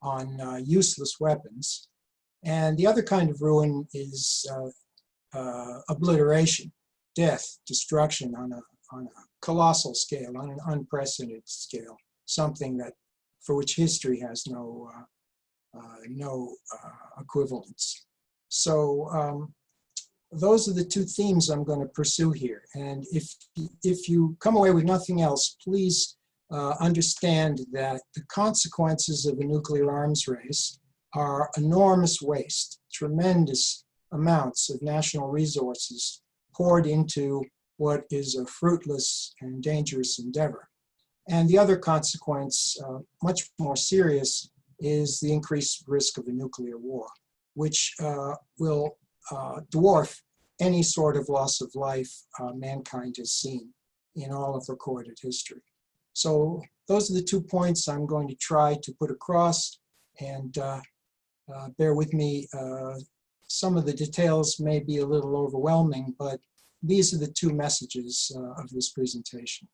on useless weapons. And the other kind of ruin is obliteration, death, destruction on a colossal scale, on an unprecedented scale, something that for which history has no equivalence. So those are the two themes I'm going to pursue here. And if you come away with nothing else, please understand that the consequences of a nuclear arms race are enormous waste, tremendous amounts of national resources poured into what is a fruitless and dangerous endeavor. And the other consequence, much more serious, is the increased risk of a nuclear war, which will dwarf any sort of loss of life mankind has seen in all of recorded history. So those are the 2 points I'm going to try to put across, and bear with me. Some of the details may be a little overwhelming, but these are the 2 messages of this presentation.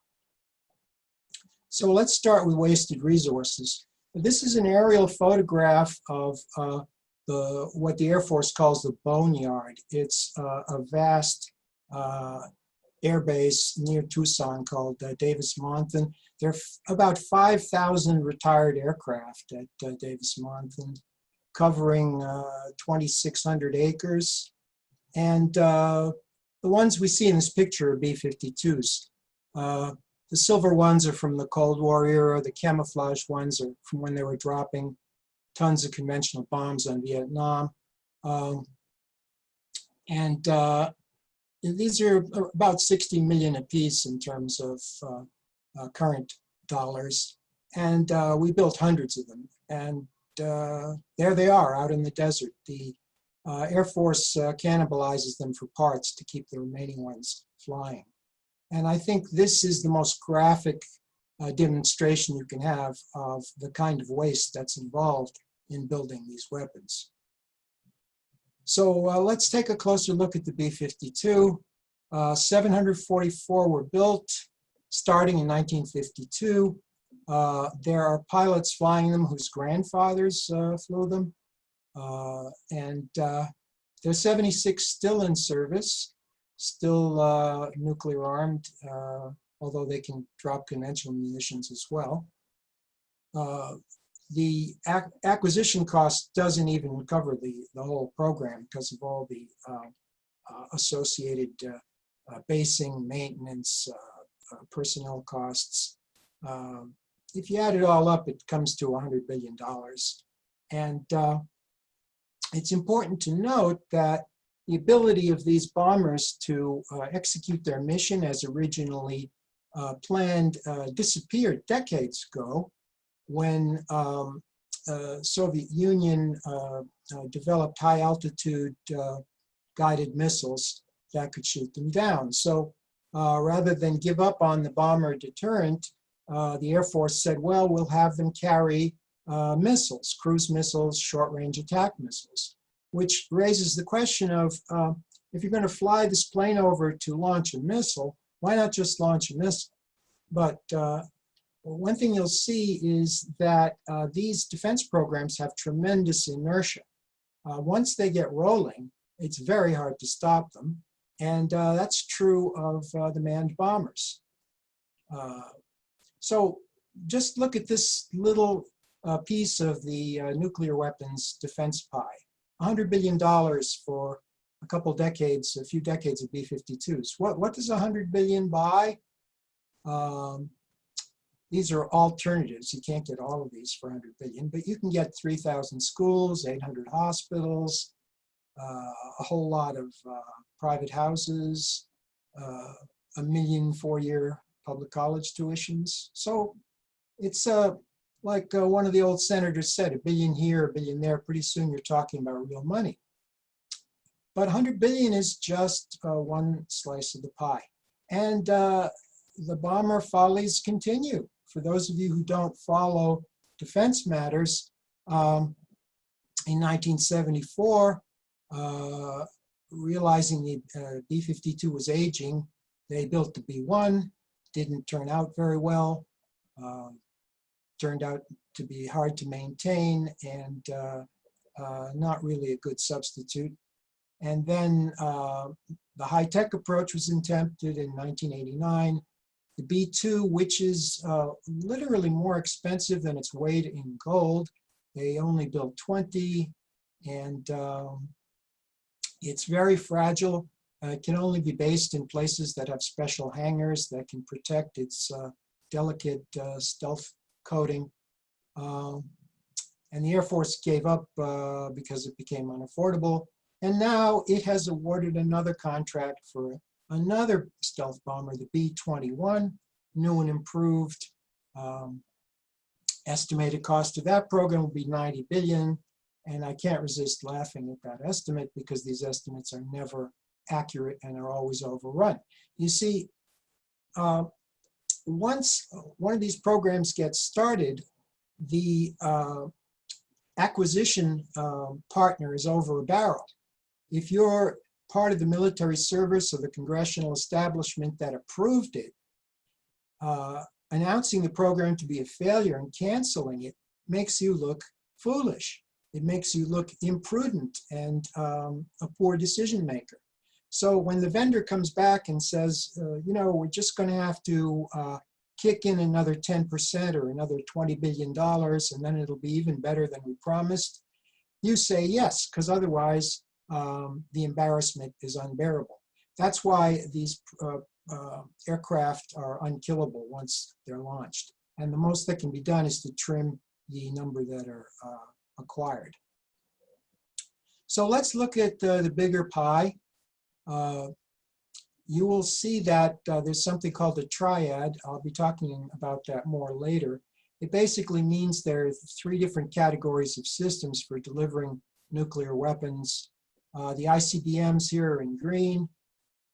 So let's start with wasted resources. This is an aerial photograph of what the Air Force calls the boneyard. It's a vast air base near Tucson called Davis-Monthan. There are about 5,000 retired aircraft at Davis-Monthan, covering 2,600 acres. And the ones we see in this picture are B-52s. The silver ones are from the Cold War era. The camouflage ones are from when they were dropping tons of conventional bombs on Vietnam. These are about 60 million apiece in terms of current dollars. And we built hundreds of them. And there they are out in the desert. The Air Force cannibalizes them for parts to keep the remaining ones flying. And I think this is the most graphic demonstration you can have of the kind of waste that's involved in building these weapons. So let's take a closer look at the B-52. 744 were built starting in 1952. There are pilots flying them whose grandfathers flew them. There's 76 still in service, still nuclear armed, although they can drop conventional munitions as well. The acquisition cost doesn't even cover the whole program because of all the associated basing, maintenance, personnel costs. If you add it all up, it comes to $100 billion. And it's important to note that the ability of these bombers to execute their mission as originally planned disappeared decades ago when Soviet Union developed high-altitude guided missiles that could shoot them down. So rather than give up on the bomber deterrent, the Air Force said, well, we'll have them carry missiles, cruise missiles, short-range attack missiles, which raises the question of, if you're going to fly this plane over to launch a missile, why not just launch a missile? But one thing you'll see is that these defense programs have tremendous inertia. Once they get rolling, it's very hard to stop them. And that's true of the manned bombers. So just look at this little piece of the nuclear weapons defense pie. $100 billion for a couple decades, a few decades of B-52s. What does $100 billion buy? These are alternatives. You can't get all of these for $100 billion, but you can get 3,000 schools, 800 hospitals, a whole lot of private houses, 1 million four-year public college tuitions. So it's like one of the old senators said, $1 billion here, $1 billion there. Pretty soon you're talking about real money. But $100 billion is just one slice of the pie. And the bomber follies continue. For those of you who don't follow defense matters, in 1974, realizing the B-52 was aging, they built the B-1. Didn't turn out very well. Turned out to be hard to maintain and not really a good substitute. And then the high-tech approach was attempted in 1989. The B-2, which is literally more expensive than its weight in gold. They only built 20, and it's very fragile. It can only be based in places that have special hangars that can protect its delicate stealth coating. And the Air Force gave up because it became unaffordable. And now it has awarded another contract for another stealth bomber, the B-21, new and improved. Estimated cost of that program will be $90 billion. And I can't resist laughing at that estimate because these estimates are never accurate and are always overrun. You see, once one of these programs gets started, the acquisition partner is over a barrel. If you're part of the military service or the congressional establishment that approved it, announcing the program to be a failure and canceling it makes you look foolish. It makes you look imprudent and a poor decision maker. So when the vendor comes back and says, you know, we're just going to have to kick in another 10% or another $20 billion, and then it'll be even better than we promised, you say yes, because otherwise the embarrassment is unbearable. That's why these aircraft are unkillable once they're launched. And the most that can be done is to trim the number that are acquired. So let's look at the bigger pie. You will see that there's something called a triad. I'll be talking about that more later. It basically means there are 3 different categories of systems for delivering nuclear weapons. The ICBMs here are in green.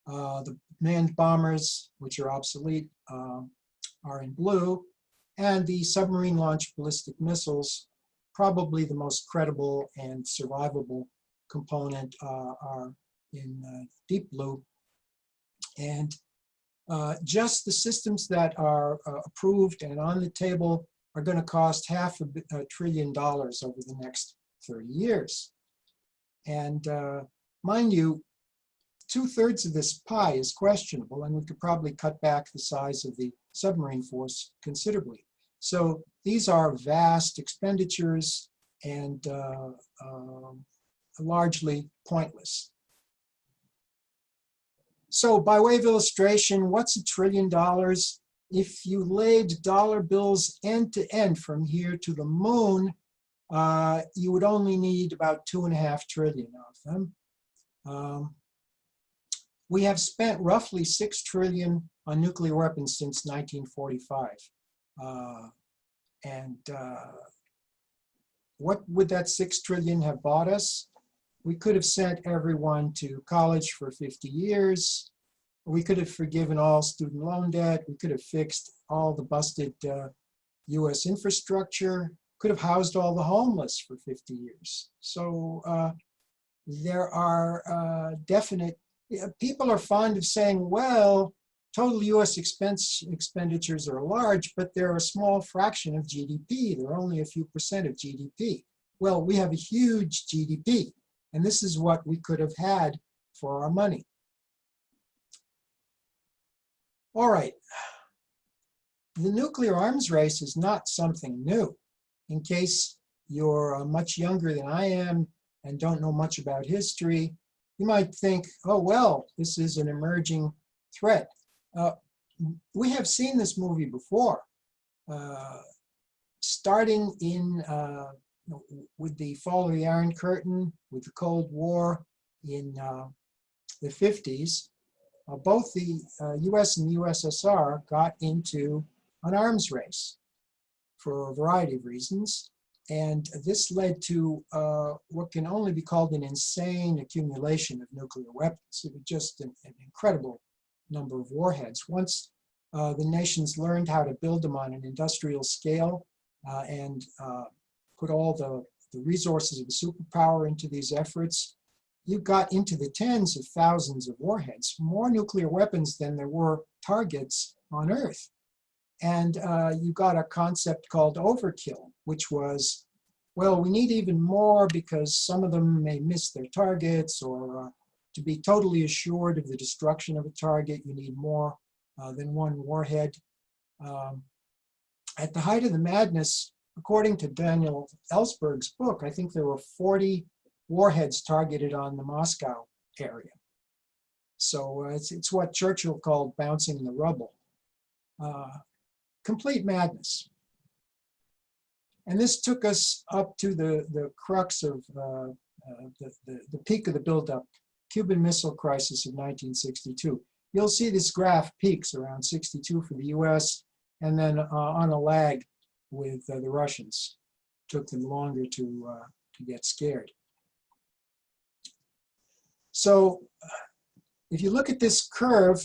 The manned bombers, which are obsolete, are in blue. And the submarine-launched ballistic missiles, probably the most credible and survivable component, are in deep blue. And just the systems that are approved and on the table are going to cost $500 billion over the next 30 years. And mind you, 2/3 of this pie is questionable, and we could probably cut back the size of the submarine force considerably. So these are vast expenditures and largely pointless. So by way of illustration, what's $1 trillion? If you laid dollar bills end to end from here to the moon, you would only need about 2.5 trillion of them. We have spent roughly 6 trillion on nuclear weapons since 1945. What would that 6 trillion have bought us? We could have sent everyone to college for 50 years. We could have forgiven all student loan debt. We could have fixed all the busted US infrastructure. Could have housed all the homeless for 50 years. So there are definite, people are fond of saying, well, total US expenditures are large, but they're a small fraction of GDP. They're only a few percent of GDP. Well, we have a huge GDP, and this is what we could have had for our money. All right. The nuclear arms race is not something new. In case you're much younger than I am and don't know much about history, you might think, oh, well, this is an emerging threat. We have seen this movie before, starting in with the fall of the Iron Curtain, with the Cold War in the 50s. Both the US and USSR got into an arms race for a variety of reasons. And this led to what can only be called an insane accumulation of nuclear weapons. It was just an incredible number of warheads. Once the nations learned how to build them on an industrial scale and put all the resources of a superpower into these efforts, you got into the tens of thousands of warheads, more nuclear weapons than there were targets on Earth. And you got a concept called overkill, which was, well, we need even more because some of them may miss their targets, or to be totally assured of the destruction of a target, you need more than one warhead. At the height of the madness, according to Daniel Ellsberg's book, I think there were 40 warheads targeted on the Moscow area. So it's what Churchill called bouncing in the rubble. Complete madness. And this took us up to the crux of the peak of the buildup, Cuban Missile Crisis of 1962. You'll see this graph peaks around 62 for the US, and then on a lag with the Russians. Took them longer to get scared. So if you look at this curve,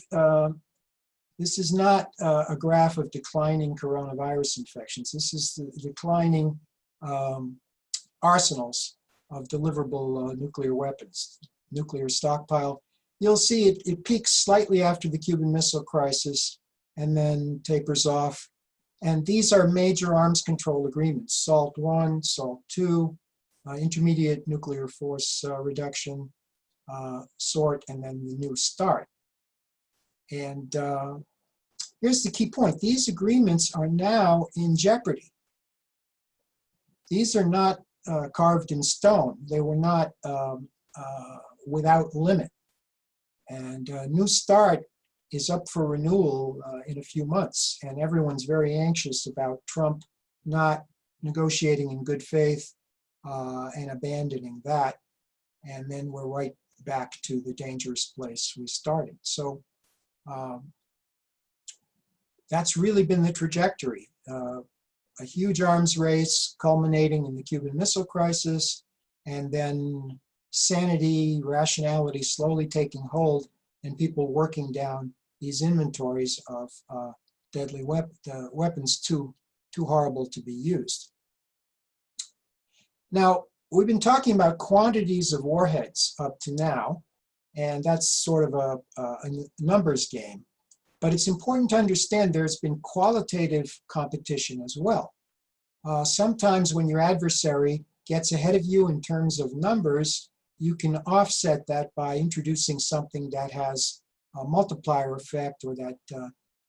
this is not a graph of declining coronavirus infections. This is the declining arsenals of deliverable nuclear weapons, nuclear stockpile. You'll see it peaks slightly after the Cuban Missile Crisis and then tapers off. And these are major arms control agreements: SALT I, SALT II, intermediate nuclear force reduction, SORT, and then the New START. And here's the key point. These agreements are now in jeopardy. These are not carved in stone. They were not without limit. And New START is up for renewal in a few months. And everyone's very anxious about Trump not negotiating in good faith and abandoning that. And then we're right back to the dangerous place we started. So that's really been the trajectory. A huge arms race culminating in the Cuban Missile Crisis, and then sanity, rationality slowly taking hold, and people working down these inventories of deadly weapons too horrible to be used. Now, we've been talking about quantities of warheads up to now, and that's sort of a numbers game. But it's important to understand there's been qualitative competition as well. Sometimes when your adversary gets ahead of you in terms of numbers, you can offset that by introducing something that has a multiplier effect or that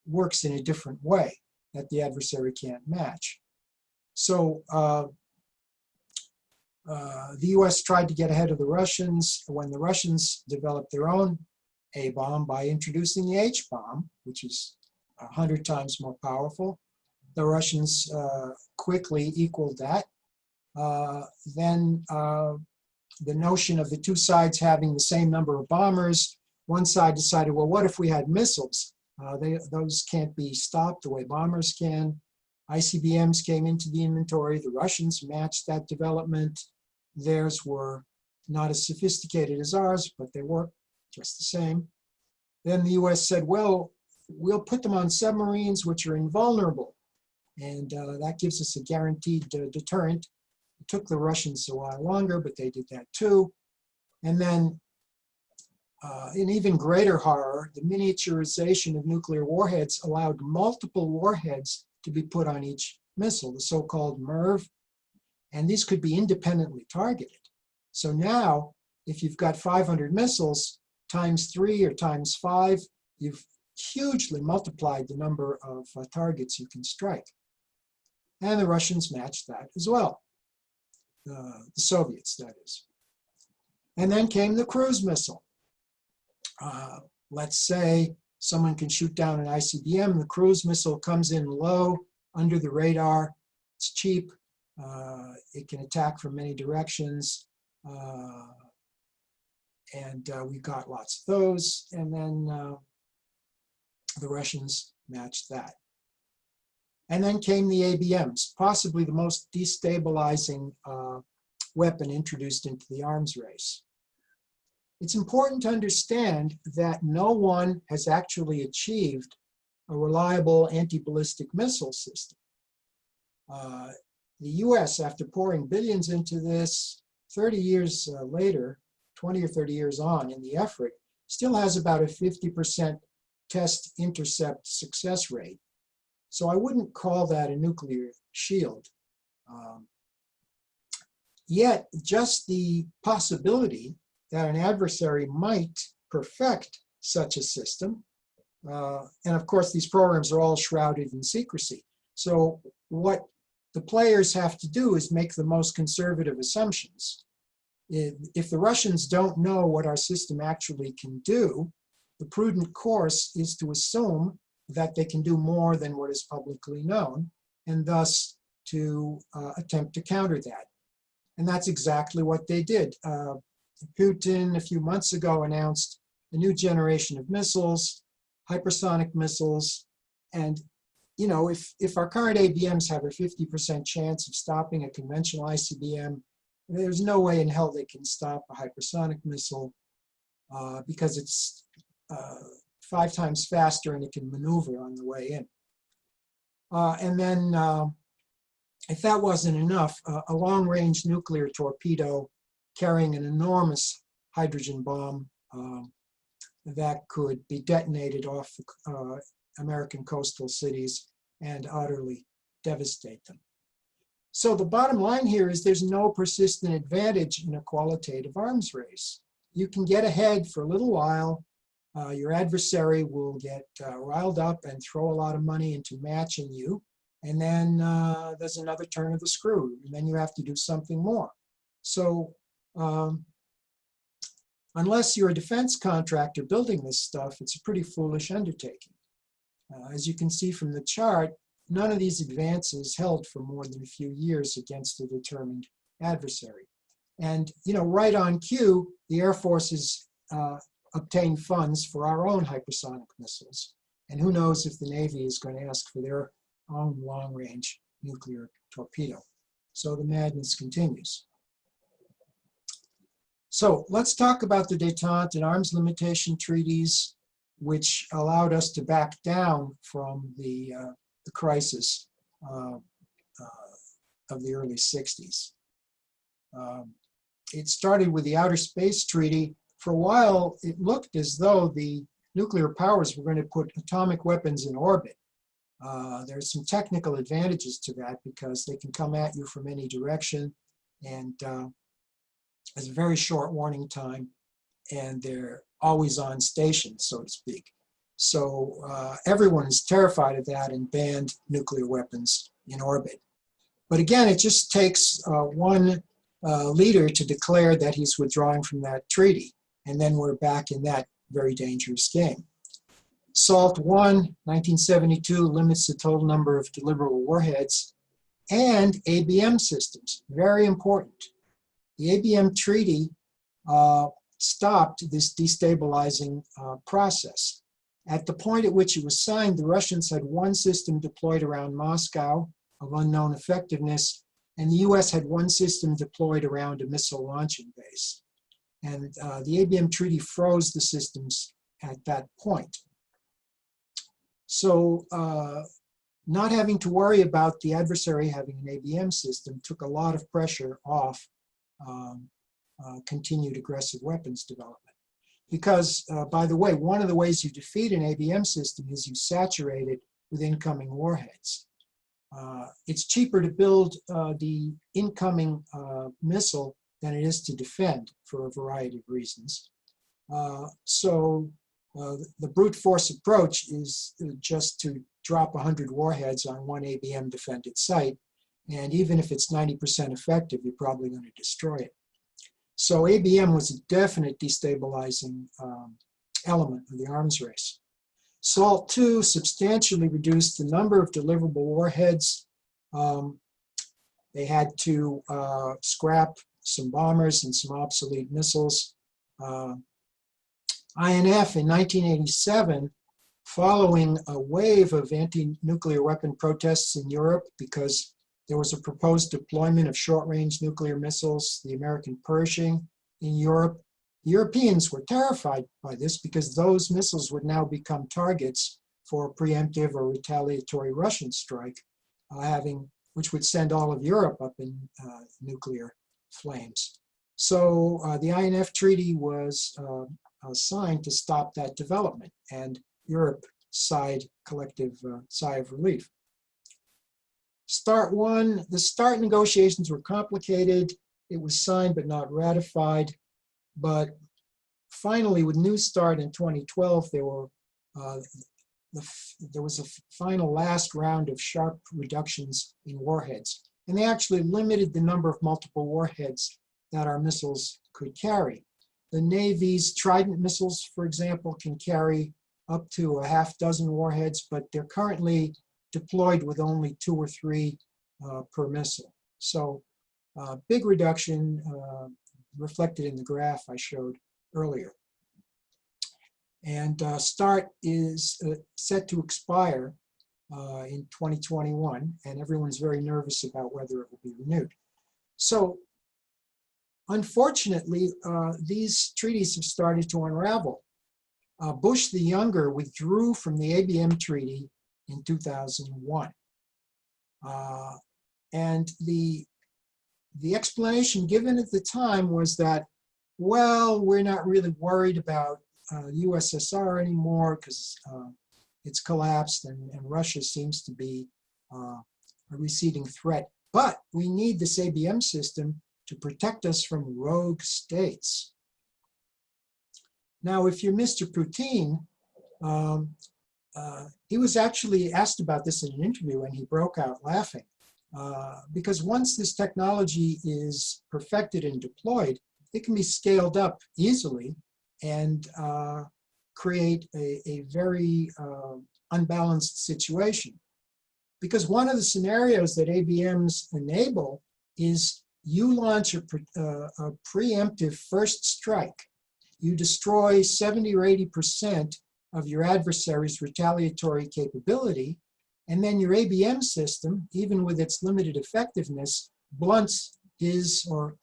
works in a different way that the adversary can't match. So the US tried to get ahead of the Russians when the Russians developed their own A-bomb by introducing the H-bomb, which is 100 times more powerful. The Russians quickly equaled that. Then the notion of the two sides having the same number of bombers, one side decided, well, what if we had missiles? Those can't be stopped the way bombers can. ICBMs came into the inventory. The Russians matched that development. Theirs were not as sophisticated as ours, but they worked just the same. Then the US said, well, we'll put them on submarines which are invulnerable. And that gives us a guaranteed deterrent. It took the Russians a while longer, but they did that too. And then in even greater horror, the miniaturization of nuclear warheads allowed multiple warheads to be put on each missile, the so-called MIRV. And these could be independently targeted. So now, if you've got 500 missiles, times 3 or times 5, you've hugely multiplied the number of targets you can strike. And the Russians matched that as well. The Soviets, that is. And then came the cruise missile. Let's say someone can shoot down an ICBM. The cruise missile comes in low, under the radar. It's cheap. It can attack from many directions. And we got lots of those. And then the Russians matched that. And then came the ABMs, possibly the most destabilizing weapon introduced into the arms race. It's important to understand that no one has actually achieved a reliable anti-ballistic missile system. The US, after pouring billions into this, 30 years later, 20 or 30 years on in the effort, still has about a 50% test intercept success rate. So I wouldn't call that a nuclear shield. Yet just the possibility that an adversary might perfect such a system, and of course these programs are all shrouded in secrecy. So what the players have to do is make the most conservative assumptions. If the Russians don't know what our system actually can do, the prudent course is to assume that they can do more than what is publicly known, and thus to attempt to counter that. And that's exactly what they did. Putin, a few months ago, announced a new generation of missiles, hypersonic missiles, and you know, if our current ABMs have a 50% chance of stopping a conventional ICBM, there's no way in hell they can stop a hypersonic missile because it's 5 times faster and it can maneuver on the way in. And then, if that wasn't enough, a long-range nuclear torpedo carrying an enormous hydrogen bomb that could be detonated off the American coastal cities and utterly devastate them. So the bottom line here is there's no persistent advantage in a qualitative arms race. You can get ahead for a little while. Your adversary will get riled up and throw a lot of money into matching you. And then there's another turn of the screw, and then you have to do something more. So unless you're a defense contractor building this stuff, it's a pretty foolish undertaking. As you can see from the chart, none of these advances held for more than a few years against a determined adversary. And you know, right on cue, the Air Forces obtained funds for our own hypersonic missiles. And who knows if the Navy is going to ask for their own long-range nuclear torpedo. So the madness continues. So let's talk about the Détente and arms limitation treaties, which allowed us to back down from the crisis of the early 60s. It started with the Outer Space Treaty. For a while, it looked as though the nuclear powers were going to put atomic weapons in orbit. There's some technical advantages to that because they can come at you from any direction, and there's a very short warning time, and they're always on station, so to speak. So everyone is terrified of that and banned nuclear weapons in orbit. But again, it just takes one leader to declare that he's withdrawing from that treaty, and then we're back in that very dangerous game. SALT I, 1972, limits the total number of deliverable warheads, and ABM systems, very important. The ABM treaty stopped this destabilizing process. At the point at which it was signed, the Russians had one system deployed around Moscow of unknown effectiveness, and the US had one system deployed around a missile launching base. And the ABM treaty froze the systems at that point. So not having to worry about the adversary having an ABM system took a lot of pressure off continued aggressive weapons development. Because, by the way, one of the ways you defeat an ABM system is you saturate it with incoming warheads. It's cheaper to build the incoming missile than it is to defend for a variety of reasons. The brute force approach is just to drop 100 warheads on one ABM defended site, and even if it's 90% effective, you're probably going to destroy it. So ABM was a definite destabilizing element of the arms race. SALT II substantially reduced the number of deliverable warheads. They had to scrap some bombers and some obsolete missiles. INF in 1987, following a wave of anti-nuclear weapon protests in Europe because there was a proposed deployment of short-range nuclear missiles, the American Pershing, in Europe. The Europeans were terrified by this because those missiles would now become targets for a preemptive or retaliatory Russian strike, which would send all of Europe up in nuclear flames. So the INF Treaty was signed to stop that development, and Europe sighed collective sigh of relief. START 1, the START negotiations were complicated. It was signed but not ratified. But finally, with New START in 2012, there was a final last round of sharp reductions in warheads. And they actually limited the number of multiple warheads that our missiles could carry. The Navy's Trident missiles, for example, can carry up to a half dozen warheads, but they're currently deployed with only 2 or 3 per missile. So big reduction reflected in the graph I showed earlier. And START is set to expire in 2021, and everyone's very nervous about whether it will be renewed. So unfortunately, these treaties have started to unravel. Bush the Younger withdrew from the ABM Treaty in 2001. And the explanation given at the time was that, well, we're not really worried about USSR anymore because it's collapsed and Russia seems to be a receding threat. But we need this ABM system to protect us from rogue states. Now, if you're Mr. Putin, he was actually asked about this in an interview and he broke out laughing. Because once this technology is perfected and deployed, it can be scaled up easily and create a very unbalanced situation. Because one of the scenarios that ABMs enable is you launch a preemptive first strike. You destroy 70 or 80% of your adversary's retaliatory capability, and then your ABM system, even with its limited effectiveness, blunts his or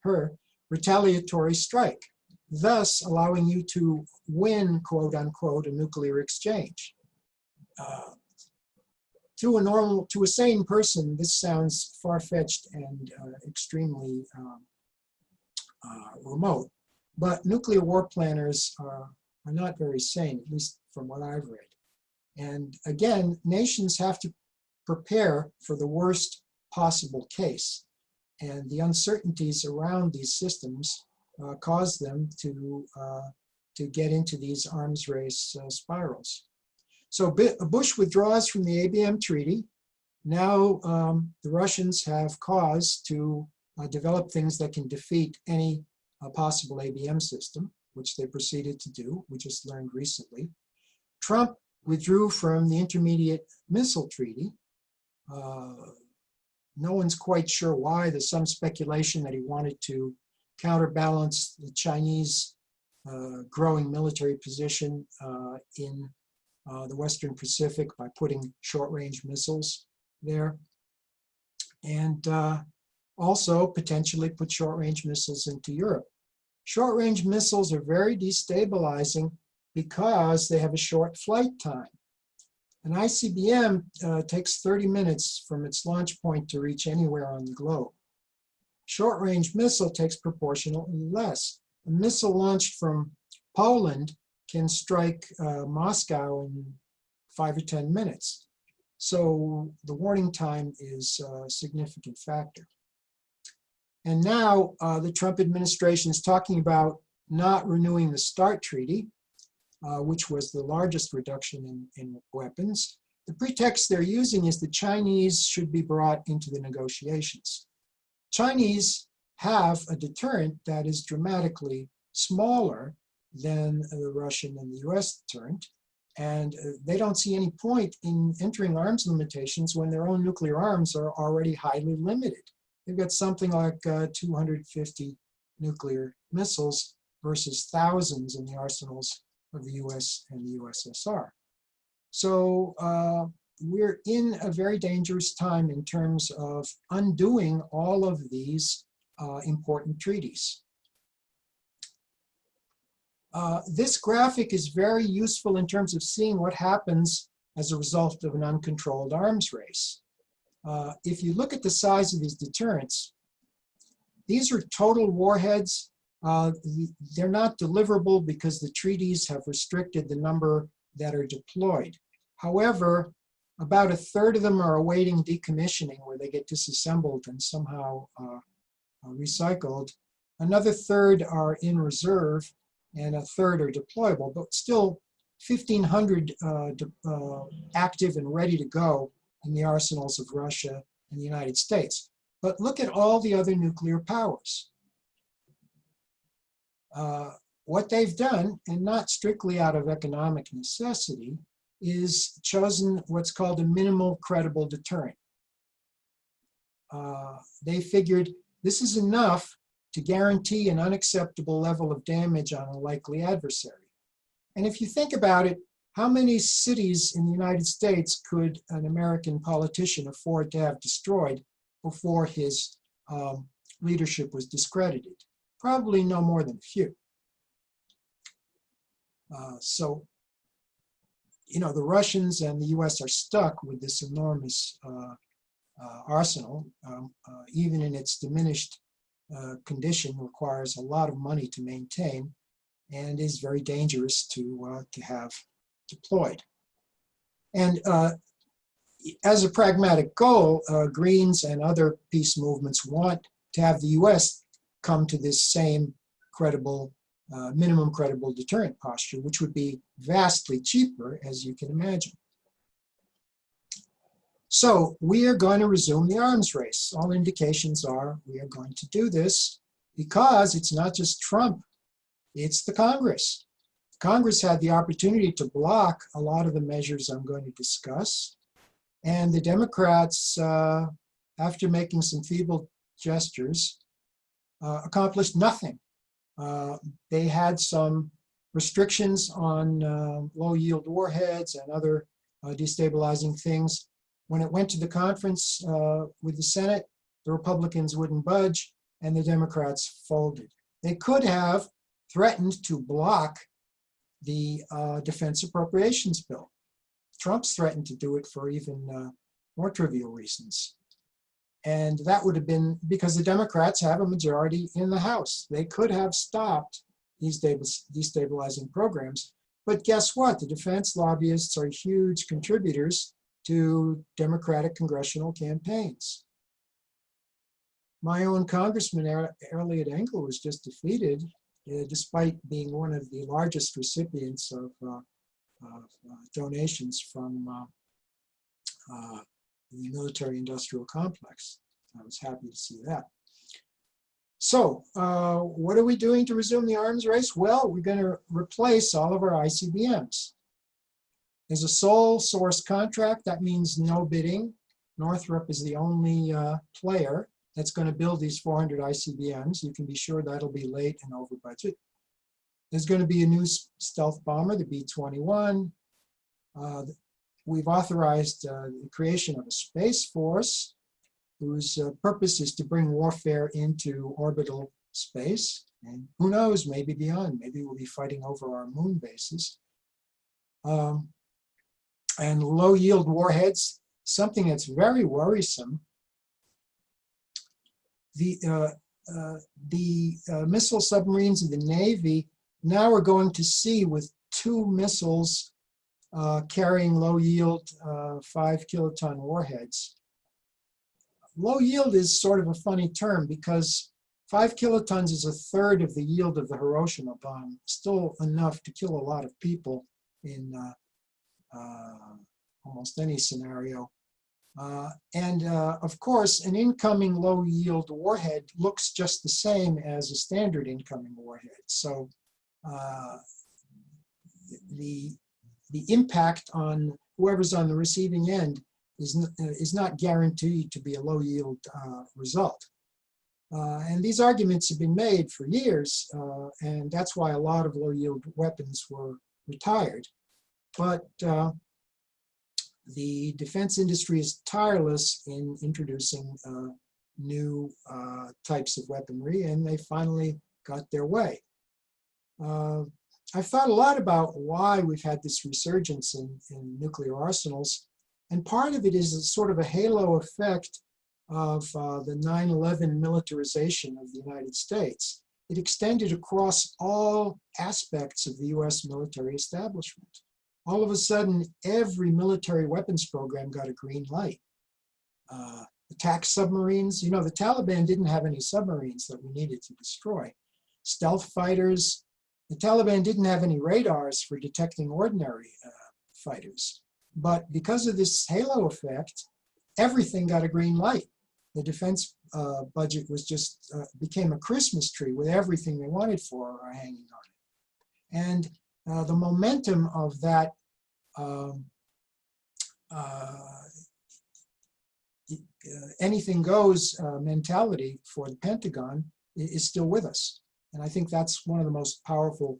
her retaliatory strike, thus allowing you to win, quote unquote, a nuclear exchange. To a sane person, this sounds far-fetched and extremely remote. But nuclear war planners are not very sane, at least from what I've read. And again, nations have to prepare for the worst possible case. And the uncertainties around these systems cause them to get into these arms race spirals. So Bush withdraws from the ABM Treaty. Now the Russians have cause to develop things that can defeat any possible ABM system, which they proceeded to do. We just learned recently. Trump withdrew from the Intermediate Missile Treaty. No one's quite sure why. There's some speculation that he wanted to counterbalance the Chinese growing military position in the Western Pacific by putting short-range missiles there. And also potentially put short-range missiles into Europe. Short-range missiles are very destabilizing because they have a short flight time. An ICBM takes 30 minutes from its launch point to reach anywhere on the globe. Short-range missile takes proportionally less. A missile launched from Poland can strike Moscow in 5 or 10 minutes. So the warning time is a significant factor. And now the Trump administration is talking about not renewing the START treaty, which was the largest reduction in weapons. The pretext they're using is the Chinese should be brought into the negotiations. Chinese have a deterrent that is dramatically smaller than the Russian and the US deterrent, and they don't see any point in entering arms limitations when their own nuclear arms are already highly limited. They've got something like 250 nuclear missiles versus thousands in the arsenals of the US and the USSR. So we're in a very dangerous time in terms of undoing all of these important treaties. This graphic is very useful in terms of seeing what happens as a result of an uncontrolled arms race. If you look at the size of these deterrents, these are total warheads. They're not deliverable because the treaties have restricted the number that are deployed. However, About a third of them are awaiting decommissioning, where they get disassembled and somehow recycled. Another third are in reserve, and a third are deployable, but still 1,500 active and ready to go in the arsenals of Russia and the United States. But look at all the other nuclear powers. What they've done, and not strictly out of economic necessity, is chosen what's called a minimal credible deterrent. They figured this is enough to guarantee an unacceptable level of damage on a likely adversary. And if you think about it, how many cities in the United States could an American politician afford to have destroyed before his leadership was discredited? Probably no more than a few. So, you know, the Russians and the US are stuck with this enormous arsenal, even in its diminished condition, requires a lot of money to maintain and is very dangerous to have deployed. And as a pragmatic goal, Greens and other peace movements want to have the US come to this same credible, minimum credible deterrent posture, which would be vastly cheaper, as you can imagine. So we are going to resume the arms race. All indications are we are going to do this because it's not just Trump, it's the Congress. Congress had the opportunity to block a lot of the measures I'm going to discuss. And the Democrats, after making some feeble gestures, accomplished nothing. They had some restrictions on low-yield warheads and other destabilizing things. When it went to the conference with the Senate, the Republicans wouldn't budge, and the Democrats folded. They could have threatened to block the defense appropriations bill. Trump's threatened to do it for even more trivial reasons. And that would have been because the Democrats have a majority in the House. They could have stopped these destabilizing programs. But guess what? The defense lobbyists are huge contributors to Democratic congressional campaigns. My own Congressman, Elliot Engel, was just defeated, despite being one of the largest recipients of donations from the military-industrial complex. I was happy to see that. So what are we doing to resume the arms race? Well, we're going to replace all of our ICBMs. There's a sole source contract. That means no bidding. Northrop is the only player that's going to build these 400 ICBMs. You can be sure that'll be late and over budget. There's going to be a new stealth bomber, the B-21. We've authorized the creation of a space force whose purpose is to bring warfare into orbital space. And who knows, maybe beyond. Maybe we'll be fighting over our moon bases. And low-yield warheads, something that's very worrisome. The missile submarines of the Navy now are going to sea with 2 missiles carrying low-yield 5-kiloton warheads. Low-yield is sort of a funny term because 5 kilotons is a third of the yield of the Hiroshima bomb, still enough to kill a lot of people in almost any scenario. Of course, an incoming low-yield warhead looks just the same as a standard incoming warhead. So the impact on whoever's on the receiving end is not guaranteed to be a low-yield result. And these arguments have been made for years, and that's why a lot of low-yield weapons were retired. But the defense industry is tireless in introducing new types of weaponry, and they finally got their way. I've thought a lot about why we've had this resurgence in nuclear arsenals, and part of it is a sort of a halo effect of the 9/11 militarization of the United States. It extended across all aspects of the US military establishment. all of a sudden, every military weapons program got a green light. Attack submarines, you know, the Taliban didn't have any submarines that we needed to destroy. Stealth fighters, the Taliban didn't have any radars for detecting ordinary fighters. But because of this halo effect, everything got a green light. The defense budget was just, became a Christmas tree with everything they wanted for hanging on it. And the momentum of that anything goes mentality for the Pentagon is still with us. And I think that's one of the most powerful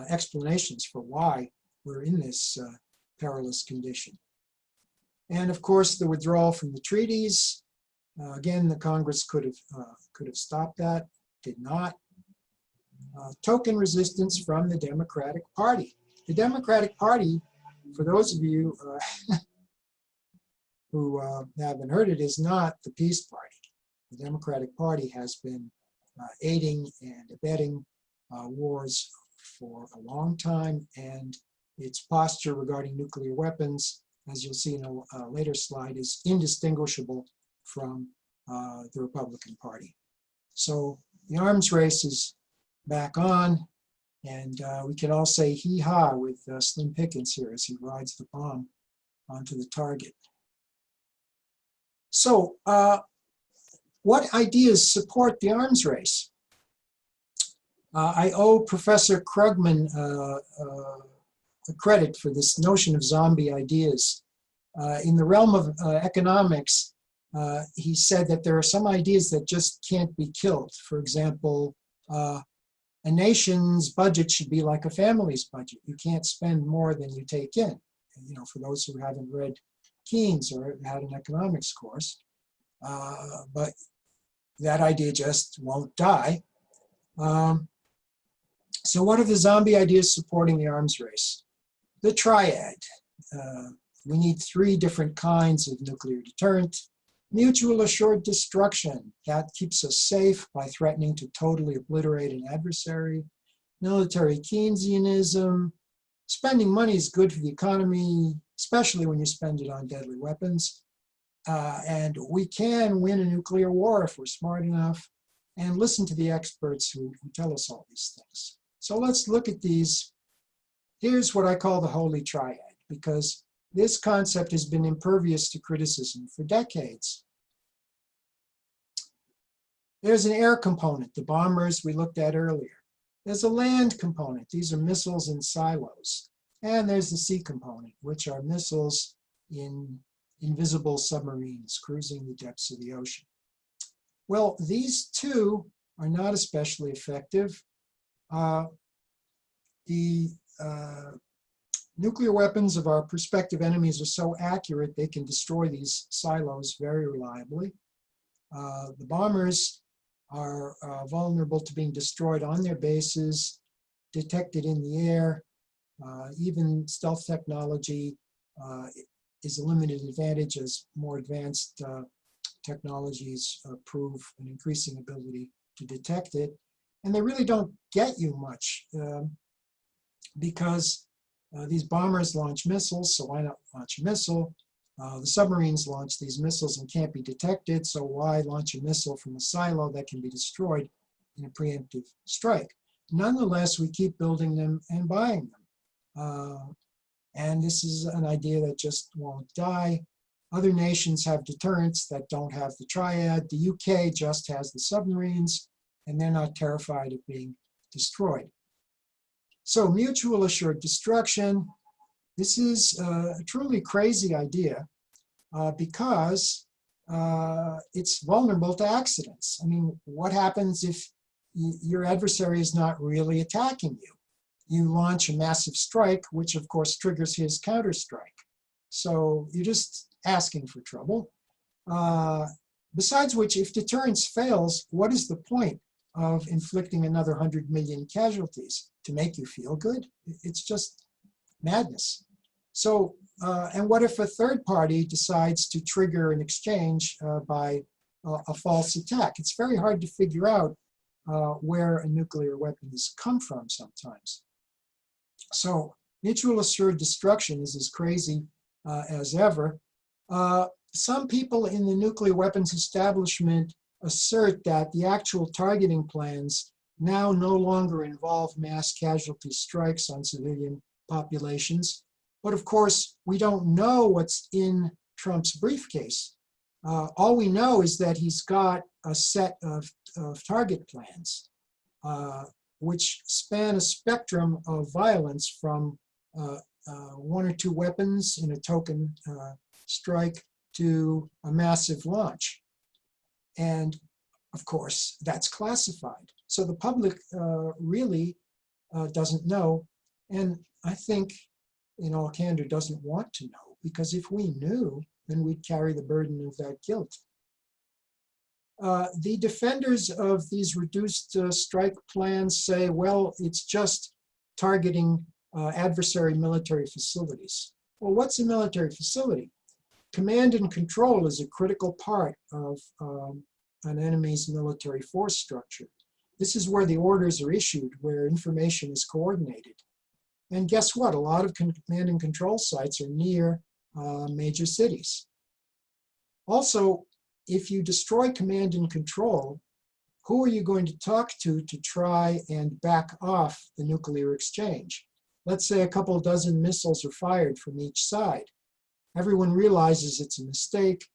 explanations for why we're in this perilous condition. And of course, the withdrawal from the treaties. Again, the Congress could have stopped that, did not. Token resistance from the Democratic Party. The Democratic Party, for those of you who haven't heard it, is not the Peace Party. The Democratic Party has been aiding and abetting wars for a long time, and its posture regarding nuclear weapons, as you'll see in a later slide, is indistinguishable from the Republican Party. So the arms race is back on, and we can all say hee-haw with Slim Pickens here as he rides the bomb onto the target. So what ideas support the arms race? I owe Professor Krugman a credit for this notion of zombie ideas. In the realm of economics, he said that there are some ideas that just can't be killed. For example, a nation's budget should be like a family's budget. You can't spend more than you take in. You know, for those who haven't read Keynes or had an economics course, but that idea just won't die. So what are the zombie ideas supporting the arms race? The triad. We need 3 different kinds of nuclear deterrent. Mutual assured destruction. That keeps us safe by threatening to totally obliterate an adversary. Military Keynesianism. Spending money is good for the economy, especially when you spend it on deadly weapons. And we can win a nuclear war if we're smart enough, and listen to the experts who tell us all these things. So let's look at these. Here's what I call the holy triad, because this concept has been impervious to criticism for decades. There's an air component, the bombers we looked at earlier. There's a land component. These are missiles in silos. And there's the sea component, which are missiles in invisible submarines cruising the depths of the ocean. Well, these two are not especially effective. Nuclear weapons of our prospective enemies are so accurate they can destroy these silos very reliably. The bombers are vulnerable to being destroyed on their bases, detected in the air. Even stealth technology is a limited advantage as more advanced technologies prove an increasing ability to detect it. And they really don't get you much because these bombers launch missiles, so why not launch a missile? The submarines launch these missiles and can't be detected, so why launch a missile from a silo that can be destroyed in a preemptive strike? Nonetheless, we keep building them and buying them. And this is an idea that just won't die. Other nations have deterrents that don't have the triad. The UK just has the submarines, and they're not terrified of being destroyed. So mutual assured destruction, this is a truly crazy idea because it's vulnerable to accidents. I mean, what happens if your adversary is not really attacking you? You launch a massive strike, which of course triggers his counterstrike. So you're just asking for trouble. Besides which, if deterrence fails, what is the point of inflicting another 100 million casualties? To make you feel good? It's just madness. So, and what if a third party decides to trigger an exchange by a false attack? It's very hard to figure out where a nuclear weapon has come from sometimes. So Mutual assured destruction is as crazy as ever. Some people in the nuclear weapons establishment assert that the actual targeting plans now no longer involve mass casualty strikes on civilian populations. But of course, we don't know what's in Trump's briefcase. All we know is that he's got a set of target plans, which span a spectrum of violence from one or two weapons in a token strike to a massive launch. And of course, that's classified. So the public really doesn't know. And I think, in all candor, doesn't want to know, because if we knew, then we'd carry the burden of that guilt. The defenders of these reduced strike plans say, well, it's just targeting adversary military facilities. Well, what's a military facility? Command and control is a critical part of an enemy's military force structure. This is where the orders are issued, where information is coordinated. And guess what? A lot of command and control sites are near major cities. Also, if you destroy command and control, who are you going to talk to try and back off the nuclear exchange? Let's say a couple dozen missiles are fired from each side. Everyone realizes it's a mistake.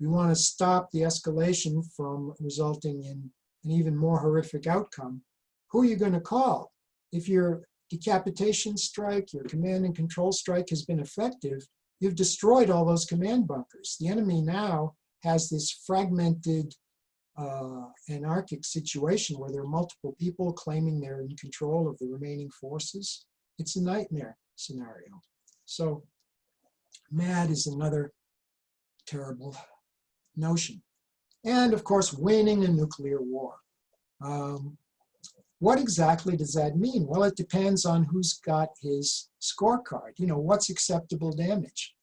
We want to stop the escalation from resulting in an even more horrific outcome. Who are you going to call? If your decapitation strike, your command and control strike has been effective, you've destroyed all those command bunkers. The enemy now has this fragmented, anarchic situation where there are multiple people claiming they're in control of the remaining forces. It's a nightmare scenario. So MAD is another terrible notion. And of course, winning a nuclear war. What exactly does that mean? Well, it depends on who's got his scorecard. You know, what's acceptable damage?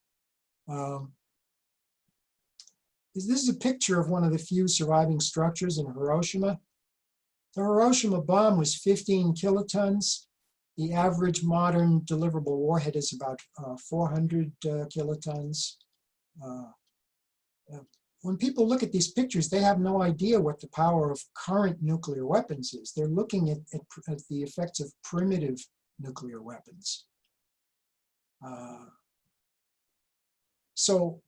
This is a picture of one of the few surviving structures in Hiroshima. The Hiroshima bomb was 15 kilotons. The average modern deliverable warhead is about 400 kilotons. When people look at these pictures, they have no idea what the power of current nuclear weapons is. They're looking at the effects of primitive nuclear weapons. So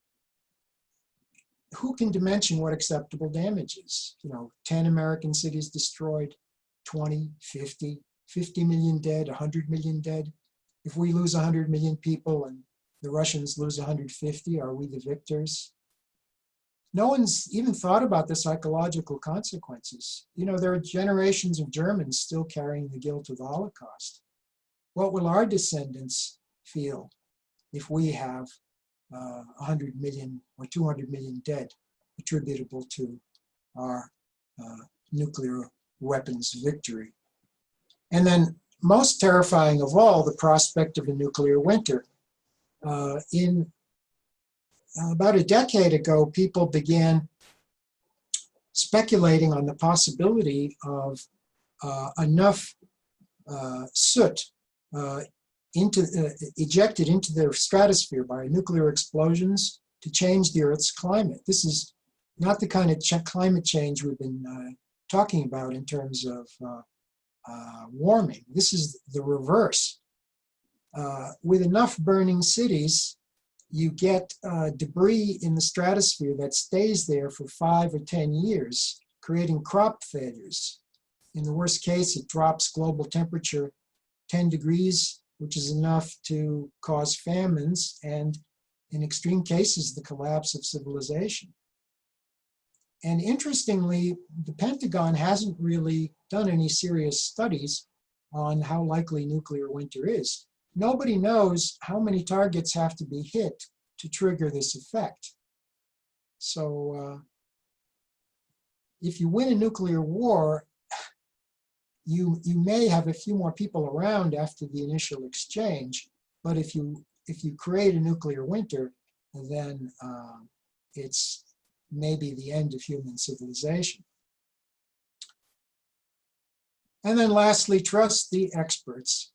who can dimension what acceptable damage is? You know, 10 American cities destroyed, 20, 50 million dead, 100 million dead. If we lose 100 million people and the Russians lose 150, are we the victors? No one's even thought about the psychological consequences. You know, there are generations of Germans still carrying the guilt of the Holocaust. What will our descendants feel if we have 100 million or 200 million dead attributable to our nuclear weapons victory? And then, most terrifying of all, the prospect of a nuclear winter. About a decade ago, people began speculating on the possibility of enough soot ejected into the stratosphere by nuclear explosions to change the Earth's climate. This is not the kind of climate change we've been talking about in terms of warming. This is the reverse. With enough burning cities, you get debris in the stratosphere that stays there for 5 or 10 years, creating crop failures. In the worst case, it drops global temperature 10 degrees, which is enough to cause famines, and in extreme cases, the collapse of civilization. And interestingly, the Pentagon hasn't really done any serious studies on how likely nuclear winter is. Nobody knows how many targets have to be hit to trigger this effect. So if you win a nuclear war, you may have a few more people around after the initial exchange, but if you create a nuclear winter, then it's maybe the end of human civilization. And then lastly, trust the experts.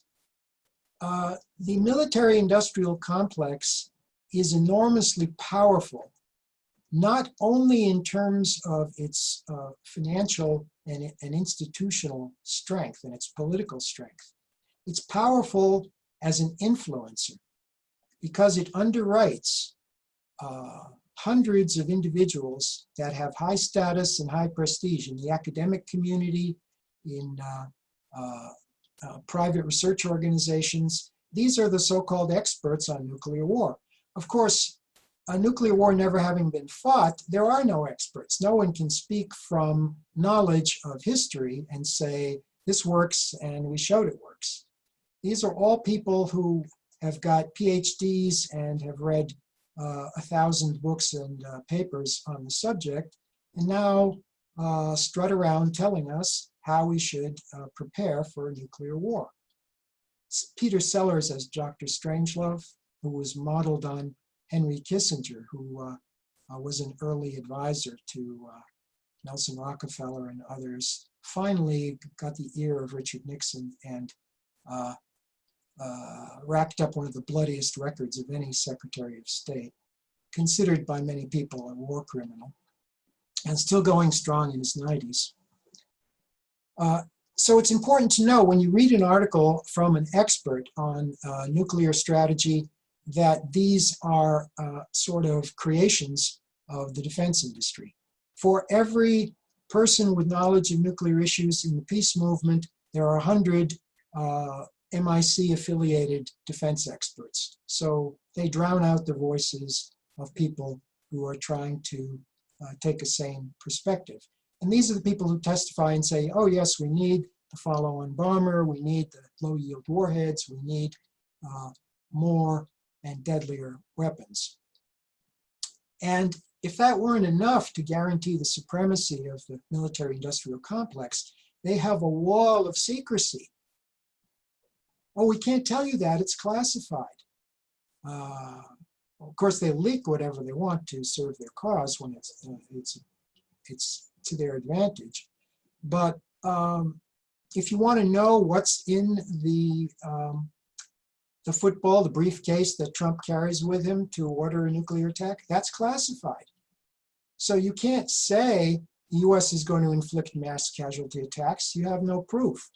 The military-industrial complex is enormously powerful, not only in terms of its financial and institutional strength and its political strength. It's powerful as an influencer because it underwrites hundreds of individuals that have high status and high prestige in the academic community, in private research organizations. These are the so-called experts on nuclear war. Of course, a nuclear war never having been fought, there are no experts. No one can speak from knowledge of history and say, this works and we showed it works. These are all people who have got PhDs and have read 1,000 books and papers on the subject, and now strut around telling us how we should prepare for a nuclear war. Peter Sellers as Dr. Strangelove, who was modeled on Henry Kissinger, who was an early advisor to Nelson Rockefeller and others, finally got the ear of Richard Nixon and racked up one of the bloodiest records of any Secretary of State, considered by many people a war criminal, and still going strong in his 90s. So it's important to know when you read an article from an expert on nuclear strategy that these are sort of creations of the defense industry. For every person with knowledge of nuclear issues in the peace movement, there are 100 MIC-affiliated defense experts. So they drown out the voices of people who are trying to take a sane perspective. And these are the people who testify and say, oh yes, we need the follow-on bomber, we need the low-yield warheads, we need more and deadlier weapons. And if that weren't enough to guarantee the supremacy of the military-industrial complex, they have a wall of secrecy. Oh, we can't tell you that, it's classified. Of course, they leak whatever they want to serve their cause when it's to their advantage. But if you want to know what's in the football, the briefcase that Trump carries with him to order a nuclear attack, that's classified. So you can't say the US is going to inflict mass casualty attacks. You have no proof.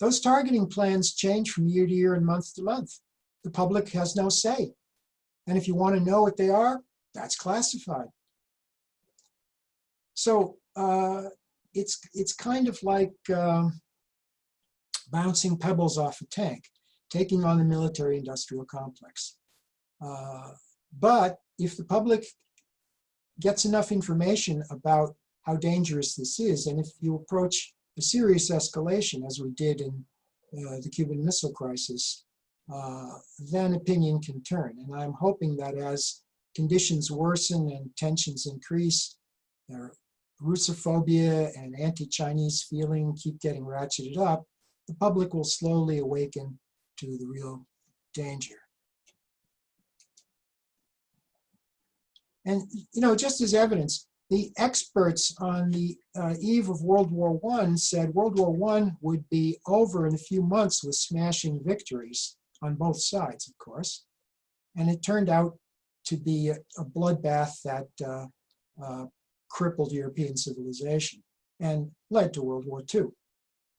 Those targeting plans change from year to year and month to month. The public has no say. And if you want to know what they are, that's classified. So it's kind of like bouncing pebbles off a tank, taking on the military-industrial complex. But if the public gets enough information about how dangerous this is, and if you approach a serious escalation, as we did in the Cuban Missile Crisis, then opinion can turn. And I'm hoping that as conditions worsen and tensions increase, Russophobia and anti-Chinese feeling keep getting ratcheted up, the public will slowly awaken to the real danger. And, you know, just as evidence, the experts on the eve of World War I said World War I would be over in a few months with smashing victories on both sides, of course. And it turned out to be a bloodbath that crippled European civilization and led to World War II.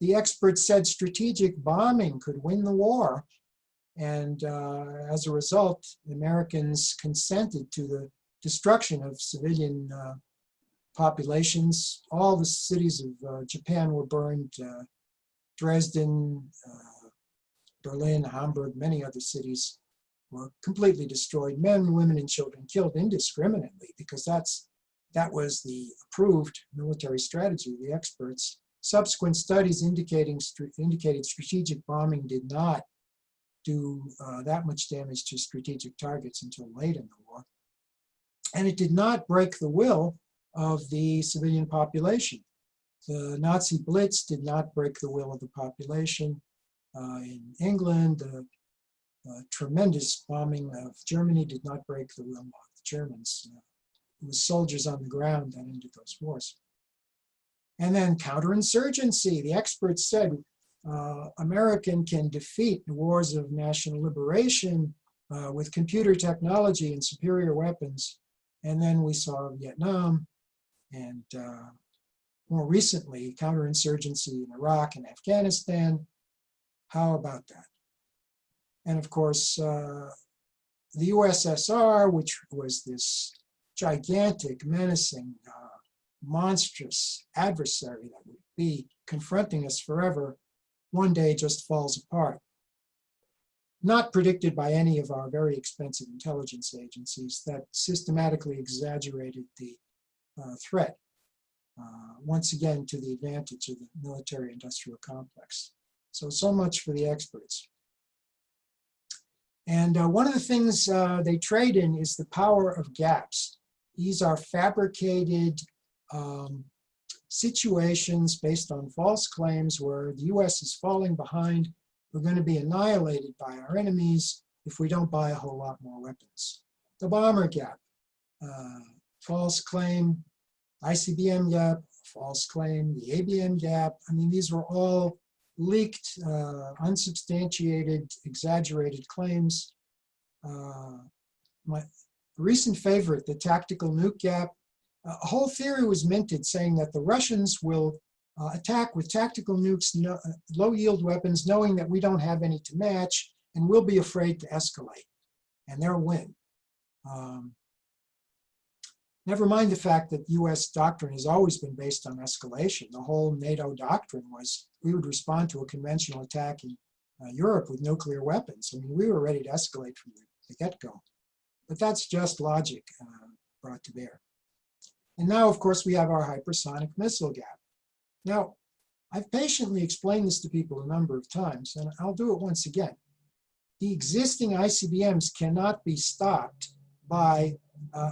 The experts said strategic bombing could win the war. And as a result, Americans consented to the destruction of civilian populations. All the cities of Japan were burned. Dresden, Berlin, Hamburg, many other cities were completely destroyed. Men, women, and children killed indiscriminately because that was the approved military strategy of the experts. Subsequent studies indicated strategic bombing did not do that much damage to strategic targets until late in the war. And it did not break the will of the civilian population. The Nazi Blitz did not break the will of the population. In England, the tremendous bombing of Germany did not break the will of the Germans. It was soldiers on the ground that ended those wars. And then counterinsurgency. The experts said American can defeat the wars of national liberation with computer technology and superior weapons. And then we saw Vietnam and more recently counterinsurgency in Iraq and Afghanistan. How about that? And of course, the USSR, which was this gigantic, menacing, monstrous adversary that would be confronting us forever, one day just falls apart. Not predicted by any of our very expensive intelligence agencies that systematically exaggerated the threat, once again to the advantage of the military-industrial complex. So much for the experts. And one of the things they trade in is the power of gaps. These are fabricated situations based on false claims where the US is falling behind. We're going to be annihilated by our enemies if we don't buy a whole lot more weapons. The bomber gap, false claim, ICBM gap, false claim, the ABM gap. I mean, these were all leaked, unsubstantiated, exaggerated claims. My recent favorite, the tactical nuke gap, a whole theory was minted saying that the Russians will attack with tactical nukes, low-yield weapons, knowing that we don't have any to match, and we'll be afraid to escalate, and they'll win. Never mind the fact that US doctrine has always been based on escalation. The whole NATO doctrine was we would respond to a conventional attack in Europe with nuclear weapons. I mean, we were ready to escalate from the get-go. But that's just logic brought to bear. And now, of course, we have our hypersonic missile gap. Now, I've patiently explained this to people a number of times, and I'll do it once again. The existing ICBMs cannot be stopped by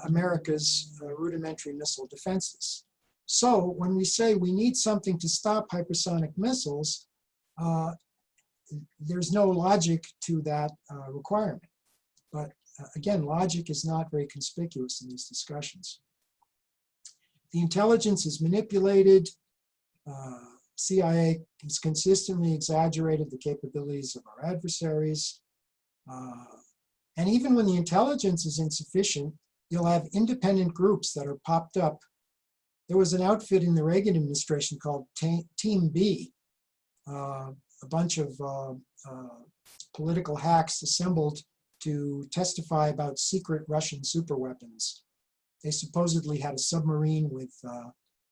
America's rudimentary missile defenses. So when we say we need something to stop hypersonic missiles, there's no logic to that requirement. But again, logic is not very conspicuous in these discussions. The intelligence is manipulated. CIA has consistently exaggerated the capabilities of our adversaries. And even when the intelligence is insufficient, you'll have independent groups that are popped up. There was an outfit in the Reagan administration called Team B, a bunch of political hacks assembled to testify about secret Russian superweapons. They supposedly had a submarine with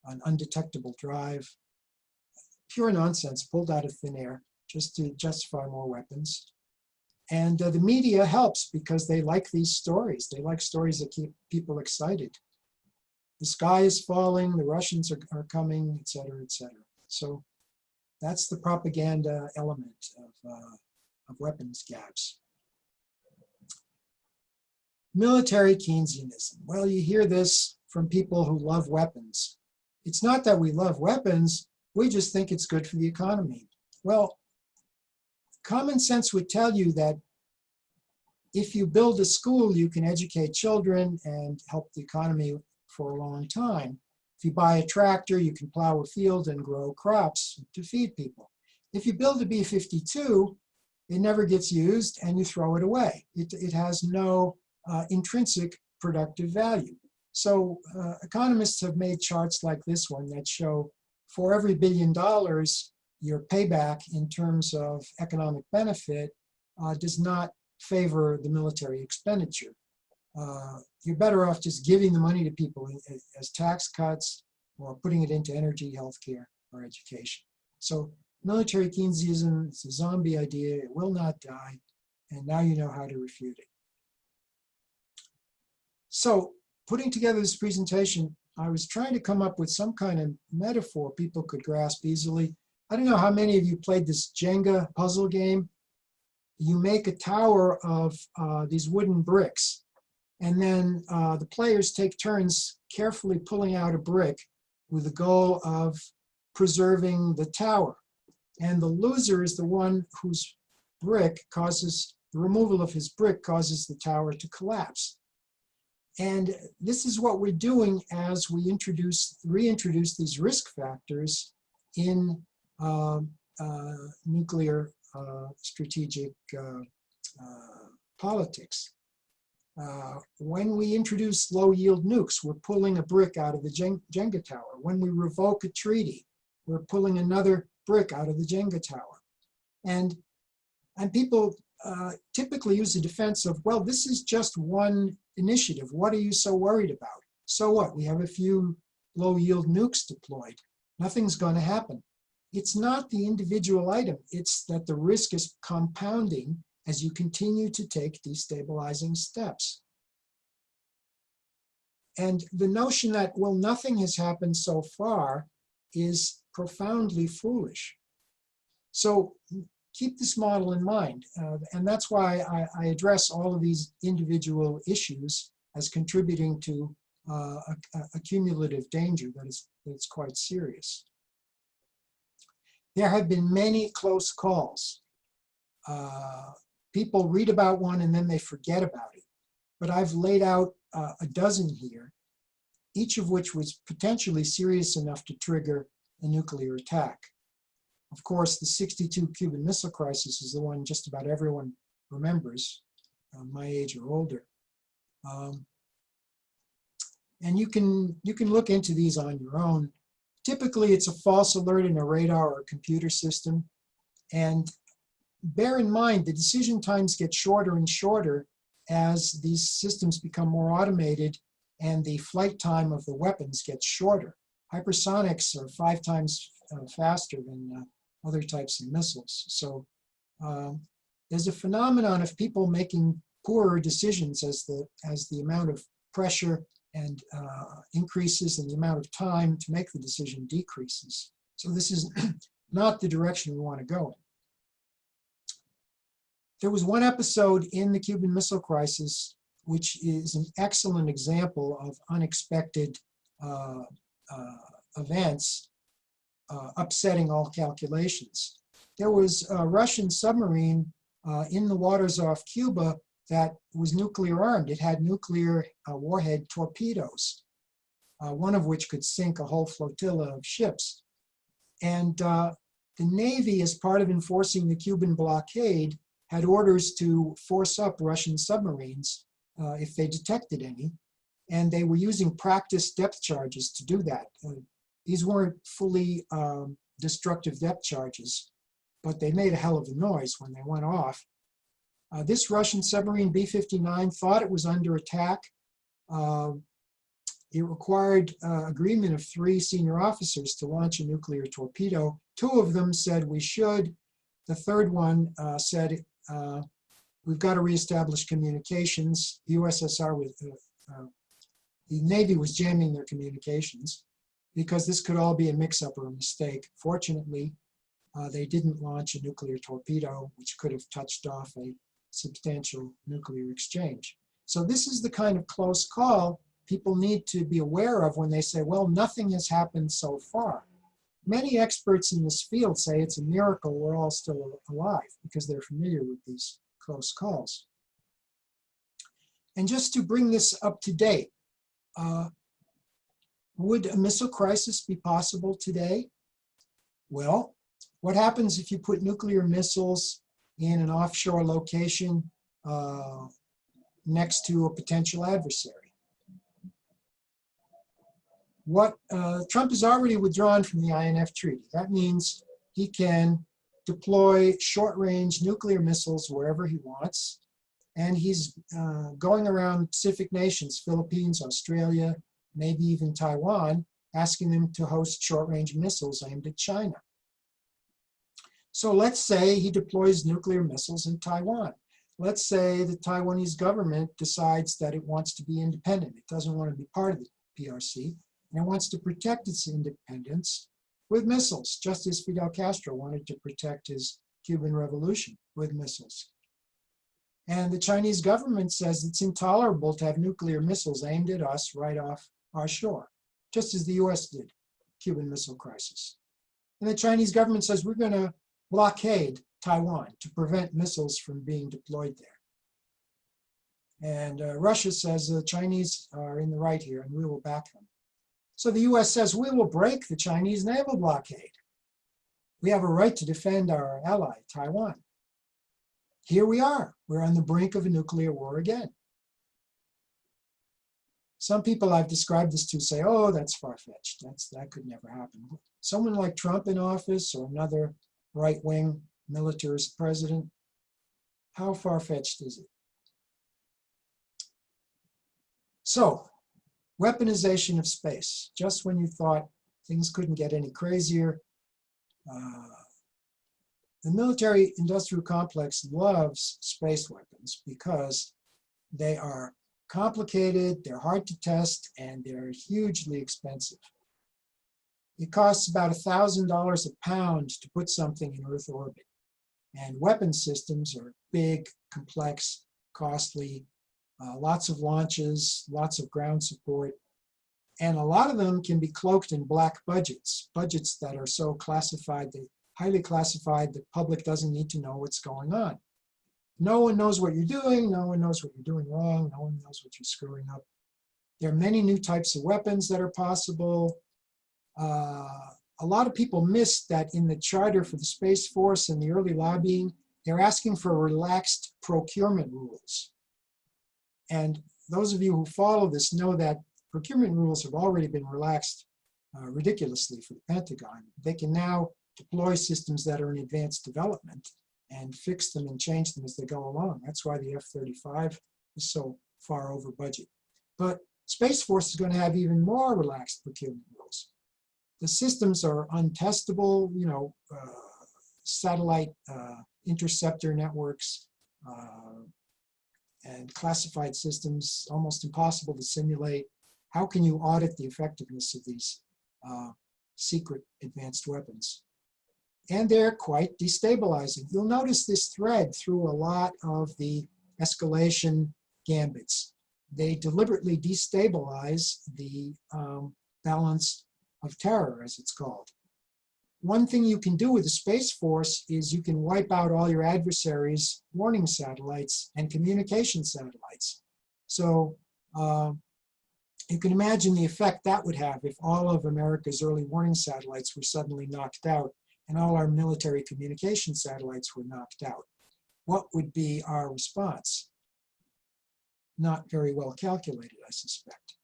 an undetectable drive. Pure nonsense pulled out of thin air just to justify more weapons. And the media helps because they like these stories. They like stories that keep people excited. The sky is falling, the Russians are coming, et cetera, et cetera. So that's the propaganda element of weapons gaps. Military Keynesianism. Well, you hear this from people who love weapons. It's not that we love weapons, we just think it's good for the economy. Well, common sense would tell you that if you build a school, you can educate children and help the economy for a long time. If you buy a tractor, you can plow a field and grow crops to feed people. If you build a B-52, it never gets used and you throw it away. It has no intrinsic productive value. So economists have made charts like this one that show for every $1 billion, your payback in terms of economic benefit does not favor the military expenditure. You're better off just giving the money to people as tax cuts or putting it into energy, healthcare, or education. So military Keynesianism is a zombie idea. It will not die. And now you know how to refute it. So putting together this presentation, I was trying to come up with some kind of metaphor people could grasp easily. I don't know how many of you played this Jenga puzzle game. You make a tower of these wooden bricks, and then the players take turns carefully pulling out a brick with the goal of preserving the tower. And the loser is the one whose brick causes, the removal of his brick causes the tower to collapse. And this is what we're doing as we reintroduce these risk factors in nuclear strategic politics. When we introduce low-yield nukes, we're pulling a brick out of the Jenga tower. When we revoke a treaty, we're pulling another brick out of the Jenga tower. And people typically use the defense of, well, this is just one initiative. What are you so worried about? So what? We have a few low-yield nukes deployed. Nothing's going to happen. It's not the individual item. It's that the risk is compounding as you continue to take destabilizing steps. And the notion that, well, nothing has happened so far is profoundly foolish. So keep this model in mind. And that's why I address all of these individual issues as contributing to a cumulative danger that is quite serious. There have been many close calls. People read about one and then they forget about it. But I've laid out a dozen here, each of which was potentially serious enough to trigger a nuclear attack. Of course, the '62 Cuban Missile Crisis is the one just about everyone remembers, my age or older. And you can look into these on your own. Typically, it's a false alert in a radar or a computer system. And bear in mind, the decision times get shorter and shorter as these systems become more automated and the flight time of the weapons gets shorter. Hypersonics are 5 times faster than other types of missiles. So there's a phenomenon of people making poorer decisions as the amount of pressure and increases and the amount of time to make the decision decreases. So this is not the direction we want to go in. There was one episode in the Cuban Missile Crisis which is an excellent example of unexpected events upsetting all calculations. There was a Russian submarine in the waters off Cuba that was nuclear armed. It had nuclear warhead torpedoes, one of which could sink a whole flotilla of ships. And the Navy, as part of enforcing the Cuban blockade, had orders to force up Russian submarines if they detected any. And they were using practice depth charges to do that. These weren't fully destructive depth charges, but they made a hell of a noise when they went off. This Russian submarine, B-59, thought it was under attack. It required agreement of 3 senior officers to launch a nuclear torpedo. 2 of them said we should. The third one said, we've got to reestablish communications. The USSR, the Navy was jamming their communications because this could all be a mix-up or a mistake. Fortunately, they didn't launch a nuclear torpedo, which could have touched off a substantial nuclear exchange. So this is the kind of close call people need to be aware of when they say, well, nothing has happened so far. Many experts in this field say it's a miracle we're all still alive because they're familiar with these close calls. And just to bring this up to date, would a missile crisis be possible today? Well, what happens if you put nuclear missiles in an offshore location next to a potential adversary? Trump has already withdrawn from the INF Treaty. That means he can deploy short-range nuclear missiles wherever he wants. And he's going around Pacific nations, Philippines, Australia, maybe even Taiwan, asking them to host short-range missiles aimed at China. So let's say he deploys nuclear missiles in Taiwan. Let's say the Taiwanese government decides that it wants to be independent. It doesn't want to be part of the PRC, and it wants to protect its independence with missiles, just as Fidel Castro wanted to protect his Cuban Revolution with missiles. And the Chinese government says it's intolerable to have nuclear missiles aimed at us right off our shore, just as the US did, Cuban Missile Crisis. And the Chinese government says we're going to blockade Taiwan to prevent missiles from being deployed there. And Russia says the Chinese are in the right here and we will back them. So the US says we will break the Chinese naval blockade. We have a right to defend our ally, Taiwan. Here we are. We're on the brink of a nuclear war again. Some people I've described this to say, oh, that's far-fetched. That could never happen. Someone like Trump in office or another right-wing militarist president, how far-fetched is it? So, weaponization of space. Just when you thought things couldn't get any crazier, the military-industrial complex loves space weapons because they are complicated, they're hard to test, and they're hugely expensive. It costs about $1,000 a pound to put something in Earth orbit. And weapon systems are big, complex, costly, lots of launches, lots of ground support. And a lot of them can be cloaked in black budgets, budgets that are so classified, highly classified, the public doesn't need to know what's going on. No one knows what you're doing. No one knows what you're doing wrong. No one knows what you're screwing up. There are many new types of weapons that are possible. A lot of people missed that in the charter for the Space Force and the early lobbying, they're asking for relaxed procurement rules. And those of you who follow this know that procurement rules have already been relaxed ridiculously for the Pentagon. They can now deploy systems that are in advanced development and fix them and change them as they go along. That's why the F-35 is so far over budget. But Space Force is going to have even more relaxed procurement rules. The systems are untestable, satellite interceptor networks and classified systems, almost impossible to simulate. How can you audit the effectiveness of these secret advanced weapons? And they're quite destabilizing. You'll notice this thread through a lot of the escalation gambits. They deliberately destabilize the balance of terror, as it's called. One thing you can do with the Space Force is you can wipe out all your adversaries' warning satellites and communication satellites. So you can imagine the effect that would have if all of America's early warning satellites were suddenly knocked out and all our military communication satellites were knocked out. What would be our response? Not very well calculated, I suspect.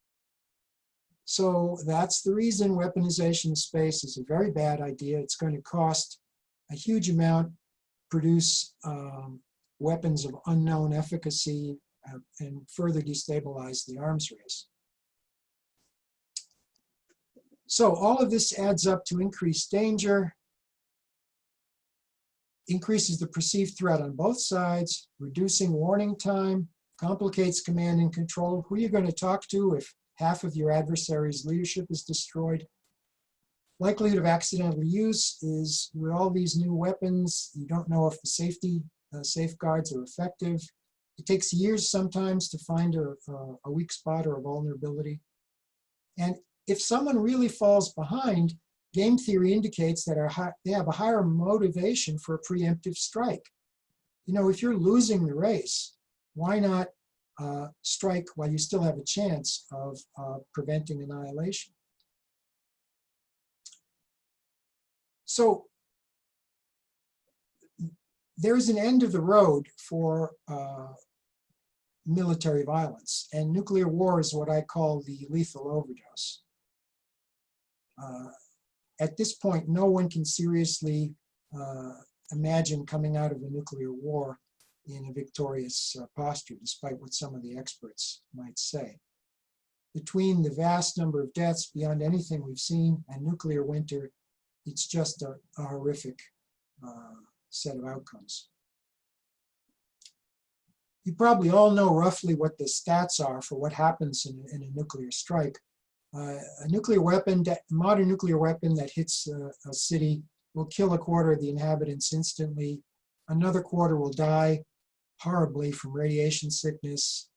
So that's the reason weaponization of space is a very bad idea. It's going to cost a huge amount, produce weapons of unknown efficacy, and further destabilize the arms race. So all of this adds up to increased danger, increases the perceived threat on both sides, reducing warning time, complicates command and control. Who are you going to talk to if half of your adversary's leadership is destroyed? Likelihood of accidental use is, with all these new weapons, you don't know if the safety safeguards are effective. It takes years sometimes to find a weak spot or a vulnerability. And if someone really falls behind, game theory indicates that they have a higher motivation for a preemptive strike. If you're losing the race, why not strike while you still have a chance of preventing annihilation? So there's an end of the road for military violence, and nuclear war is what I call the lethal overdose. At this point, no one can seriously imagine coming out of a nuclear war in a victorious posture, despite what some of the experts might say. Between the vast number of deaths beyond anything we've seen and nuclear winter, it's just a horrific set of outcomes. You probably all know roughly what the stats are for what happens in a nuclear strike. A nuclear weapon, modern nuclear weapon that hits a city will kill a quarter of the inhabitants instantly. Another quarter will die horribly from radiation sickness.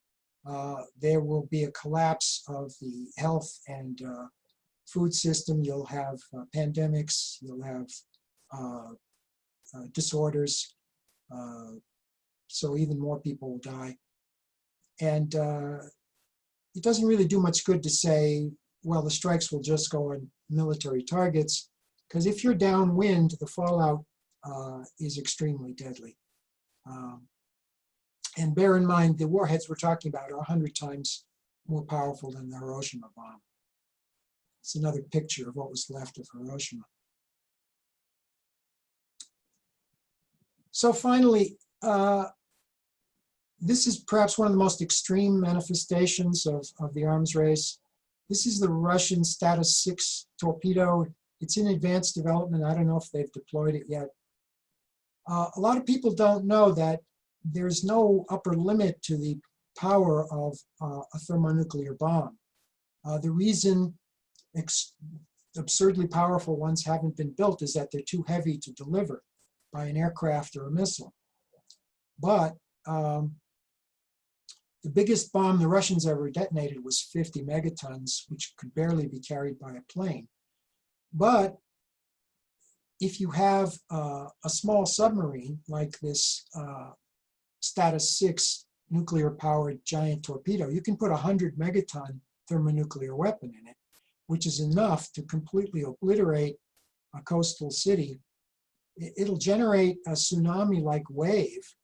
There will be a collapse of the health and food system. You'll have pandemics. You'll have disorders. So even more people will die. And it doesn't really do much good to say, well, the strikes will just go on military targets, Because if you're downwind, the fallout is extremely deadly. And bear in mind, the warheads we're talking about are 100 times more powerful than the Hiroshima bomb. It's another picture of what was left of Hiroshima. So finally, this is perhaps one of the most extreme manifestations of the arms race. This is the Russian Status 6 torpedo. It's in advanced development. I don't know if they've deployed it yet. A lot of people don't know that there's no upper limit to the power of a thermonuclear bomb. The reason absurdly powerful ones haven't been built is that they're too heavy to deliver by an aircraft or a missile. But the biggest bomb the Russians ever detonated was 50 megatons, which could barely be carried by a plane. But if you have a small submarine like this Status 6 nuclear-powered giant torpedo, you can put a 100 megaton thermonuclear weapon in it, which is enough to completely obliterate a coastal city. It'll generate a tsunami-like wave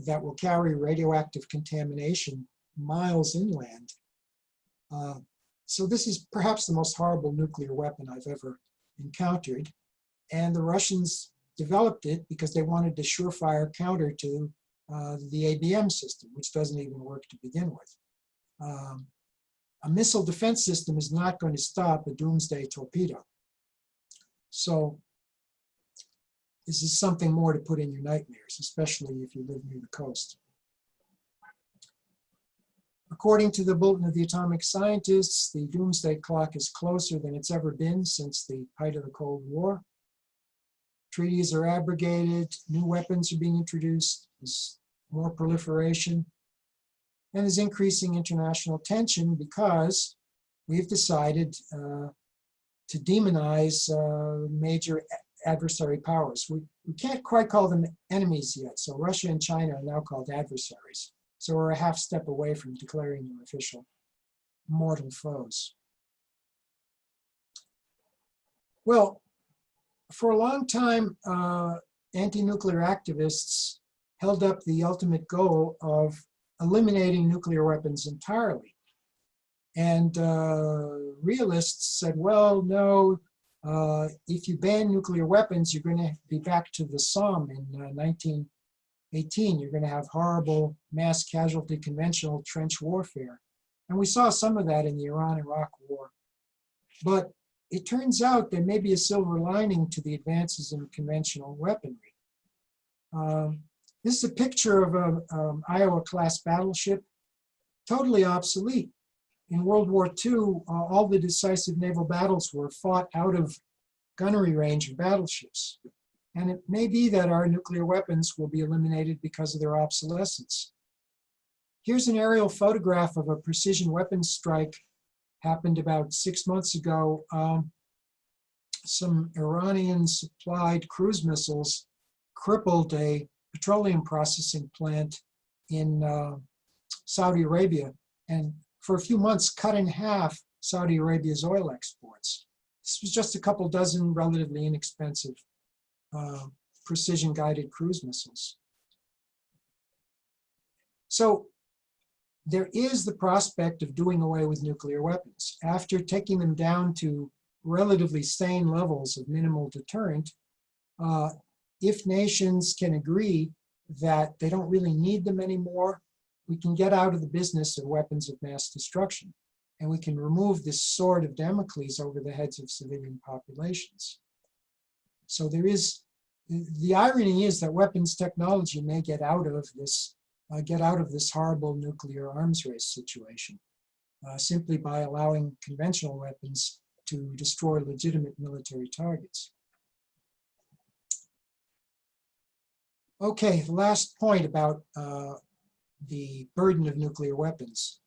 that will carry radioactive contamination miles inland. So this is perhaps the most horrible nuclear weapon I've ever encountered. And the Russians developed it because they wanted a surefire counter to the ABM system, which doesn't even work to begin with. A missile defense system is not going to stop a doomsday torpedo. So this is something more to put in your nightmares, especially if you live near the coast. According to the Bulletin of the Atomic Scientists, the doomsday clock is closer than it's ever been since the height of the Cold War. Treaties are abrogated, new weapons are being introduced, there's more proliferation, and there's increasing international tension because we've decided to demonize major adversary powers. We can't quite call them enemies yet, so Russia and China are now called adversaries. So we're a half step away from declaring them official mortal foes. Well, for a long time, anti-nuclear activists held up the ultimate goal of eliminating nuclear weapons entirely. And realists said, well, no, if you ban nuclear weapons, you're going to be back to the Somme in 1918. You're going to have horrible mass casualty conventional trench warfare. And we saw some of that in the Iran-Iraq war. But it turns out there may be a silver lining to the advances in conventional weaponry. This is a picture of an Iowa-class battleship, totally obsolete. In World War II, all the decisive naval battles were fought out of gunnery range of battleships. And it may be that our nuclear weapons will be eliminated because of their obsolescence. Here's an aerial photograph of a precision weapons strike happened about 6 months ago. Some Iranian-supplied cruise missiles crippled a petroleum processing plant in Saudi Arabia, and for a few months cut in half Saudi Arabia's oil exports. This was just a couple dozen relatively inexpensive precision-guided cruise missiles. So there is the prospect of doing away with nuclear weapons. After taking them down to relatively sane levels of minimal deterrent, if nations can agree that they don't really need them anymore, we can get out of the business of weapons of mass destruction, and we can remove this sword of Damocles over the heads of civilian populations. So there is, the irony is that weapons technology may get out of this horrible nuclear arms race situation, simply by allowing conventional weapons to destroy legitimate military targets. Okay, the last point about the burden of nuclear weapons.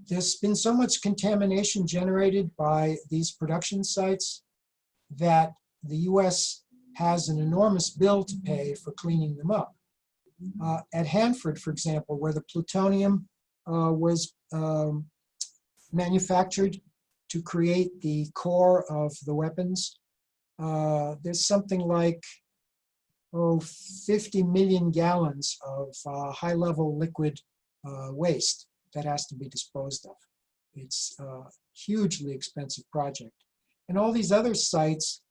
There's been so much contamination generated by these production sites that the US has an enormous bill to pay for cleaning them up. At Hanford, for example, where the plutonium was manufactured to create the core of the weapons, there's something like 50 million gallons of high-level liquid waste that has to be disposed of. It's a hugely expensive project. And all these other sites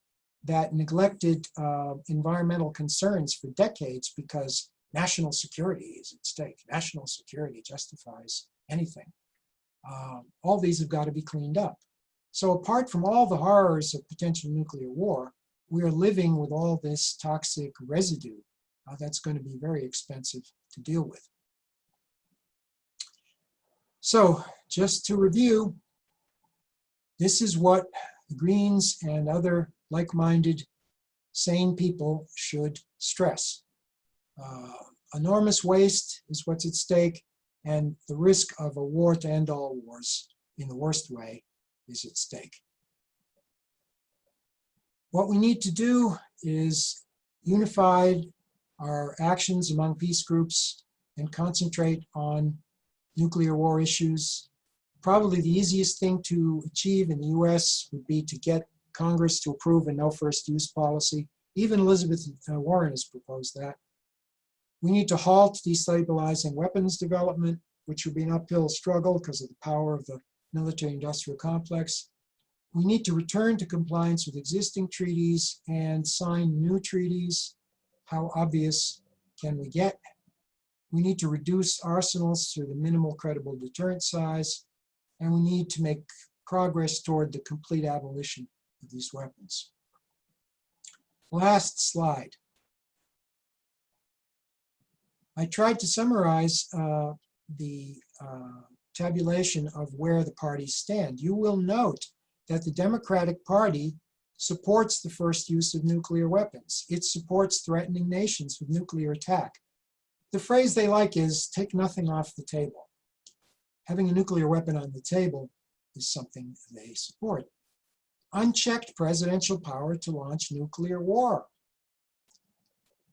that neglected environmental concerns for decades because national security is at stake. National security justifies anything. All these have got to be cleaned up. So apart from all the horrors of potential nuclear war, we are living with all this toxic residue that's going to be very expensive to deal with. So just to review, this is what the Greens and other like-minded, sane people should stress. Enormous waste is what's at stake, and the risk of a war to end all wars in the worst way is at stake. What we need to do is unify our actions among peace groups and concentrate on nuclear war issues. Probably the easiest thing to achieve in the US would be to get Congress to approve a no first use policy. Even Elizabeth Warren has proposed that. We need to halt destabilizing weapons development, which would be an uphill struggle because of the power of the military-industrial complex. We need to return to compliance with existing treaties and sign new treaties. How obvious can we get? We need to reduce arsenals to the minimal credible deterrent size, and we need to make progress toward the complete abolition of these weapons. Last slide. I tried to summarize the tabulation of where the parties stand. You will note that the Democratic Party supports the first use of nuclear weapons. It supports threatening nations with nuclear attack. The phrase they like is, take nothing off the table. Having a nuclear weapon on the table is something they support. Unchecked presidential power to launch nuclear war.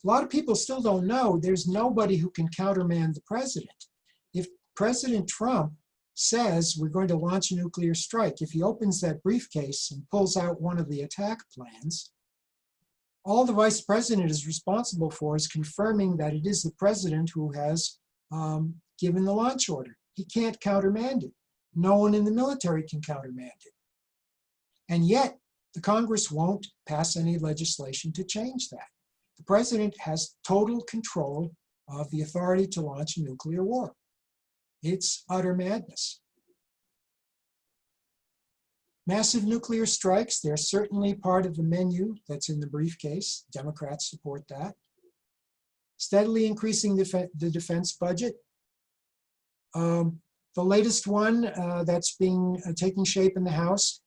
A lot of people still don't know there's nobody who can countermand the president. If President Trump says we're going to launch a nuclear strike, if he opens that briefcase and pulls out one of the attack plans, all the vice president is responsible for is confirming that it is the president who has given the launch order. He can't countermand it. No one in the military can countermand it. And yet, the Congress won't pass any legislation to change that. The president has total control of the authority to launch a nuclear war. It's utter madness. Massive nuclear strikes, they're certainly part of the menu that's in the briefcase. Democrats support that. Steadily increasing the defense budget. The latest one that's taking shape in the House,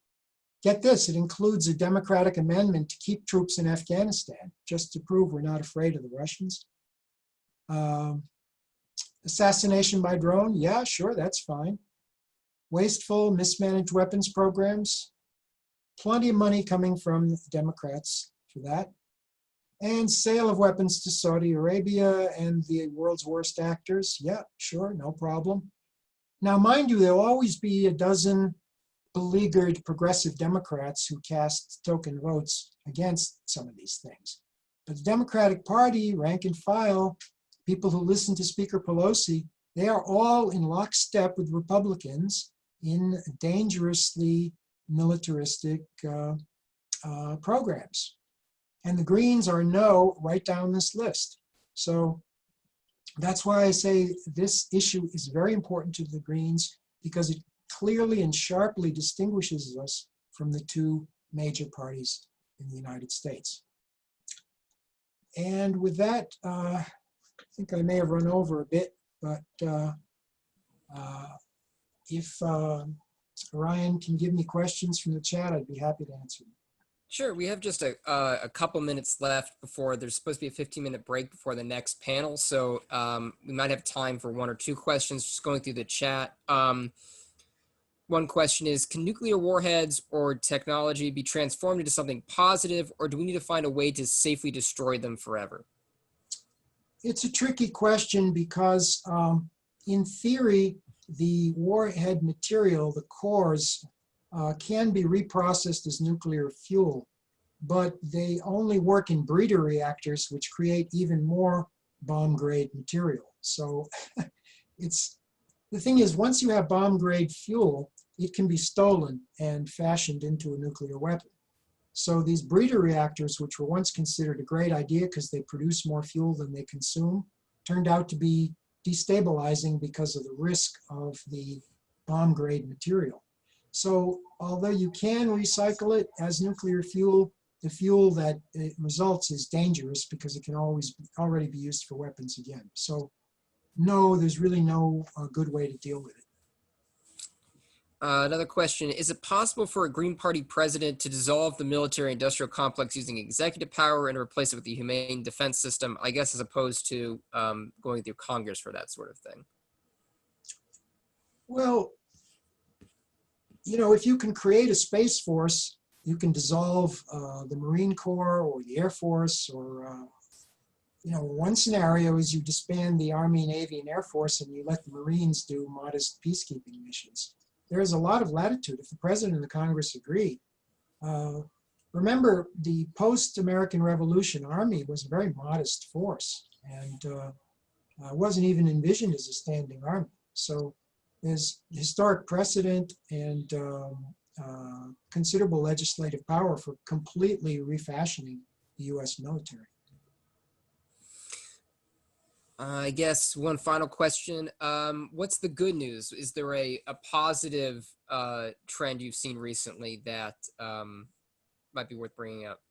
get this, it includes a Democratic amendment to keep troops in Afghanistan, just to prove we're not afraid of the Russians. Assassination by drone, yeah, sure, that's fine. Wasteful, mismanaged weapons programs, plenty of money coming from the Democrats for that. And sale of weapons to Saudi Arabia and the world's worst actors, yeah, sure, no problem. Now, mind you, there'll always be a dozen beleaguered progressive Democrats who cast token votes against some of these things. But the Democratic Party, rank and file, people who listen to Speaker Pelosi, they are all in lockstep with Republicans in dangerously militaristic programs. And the Greens are no right down this list. So that's why I say this issue is very important to the Greens, because it clearly and sharply distinguishes us from the two major parties in the United States. And with that, I think I may have run over a bit, but if Ryan can give me questions from the chat, I'd be happy to answer them. Sure, we have just a couple minutes left before there's supposed to be a 15-minute break before the next panel. So we might have time for one or two questions, just going through the chat. One question is, can nuclear warheads or technology be transformed into something positive, or do we need to find a way to safely destroy them forever? It's a tricky question because in theory, the warhead material, the cores, can be reprocessed as nuclear fuel. but they only work in breeder reactors, which create even more bomb-grade material. So the thing is, once you have bomb-grade fuel, it can be stolen and fashioned into a nuclear weapon. So these breeder reactors, which were once considered a great idea because they produce more fuel than they consume, turned out to be destabilizing because of the risk of the bomb-grade material. So although you can recycle it as nuclear fuel, the fuel that it results is dangerous because it can already be used for weapons again. So no, there's really no good way to deal with it. Another question, is it possible for a Green Party president to dissolve the military-industrial complex using executive power and replace it with the humane defense system, I guess, as opposed to going through Congress for that sort of thing? Well, you know, if you can create a space force, you can dissolve the Marine Corps or the Air Force, or, you know, one scenario is you disband the Army, Navy, and Air Force and you let the Marines do modest peacekeeping missions. There is a lot of latitude if the president and the Congress agree. Remember, the post-American Revolution Army was a very modest force and wasn't even envisioned as a standing army. So there's historic precedent and considerable legislative power for completely refashioning the US military. I guess one final question. What's the good news? Is there a positive trend you've seen recently that might be worth bringing up?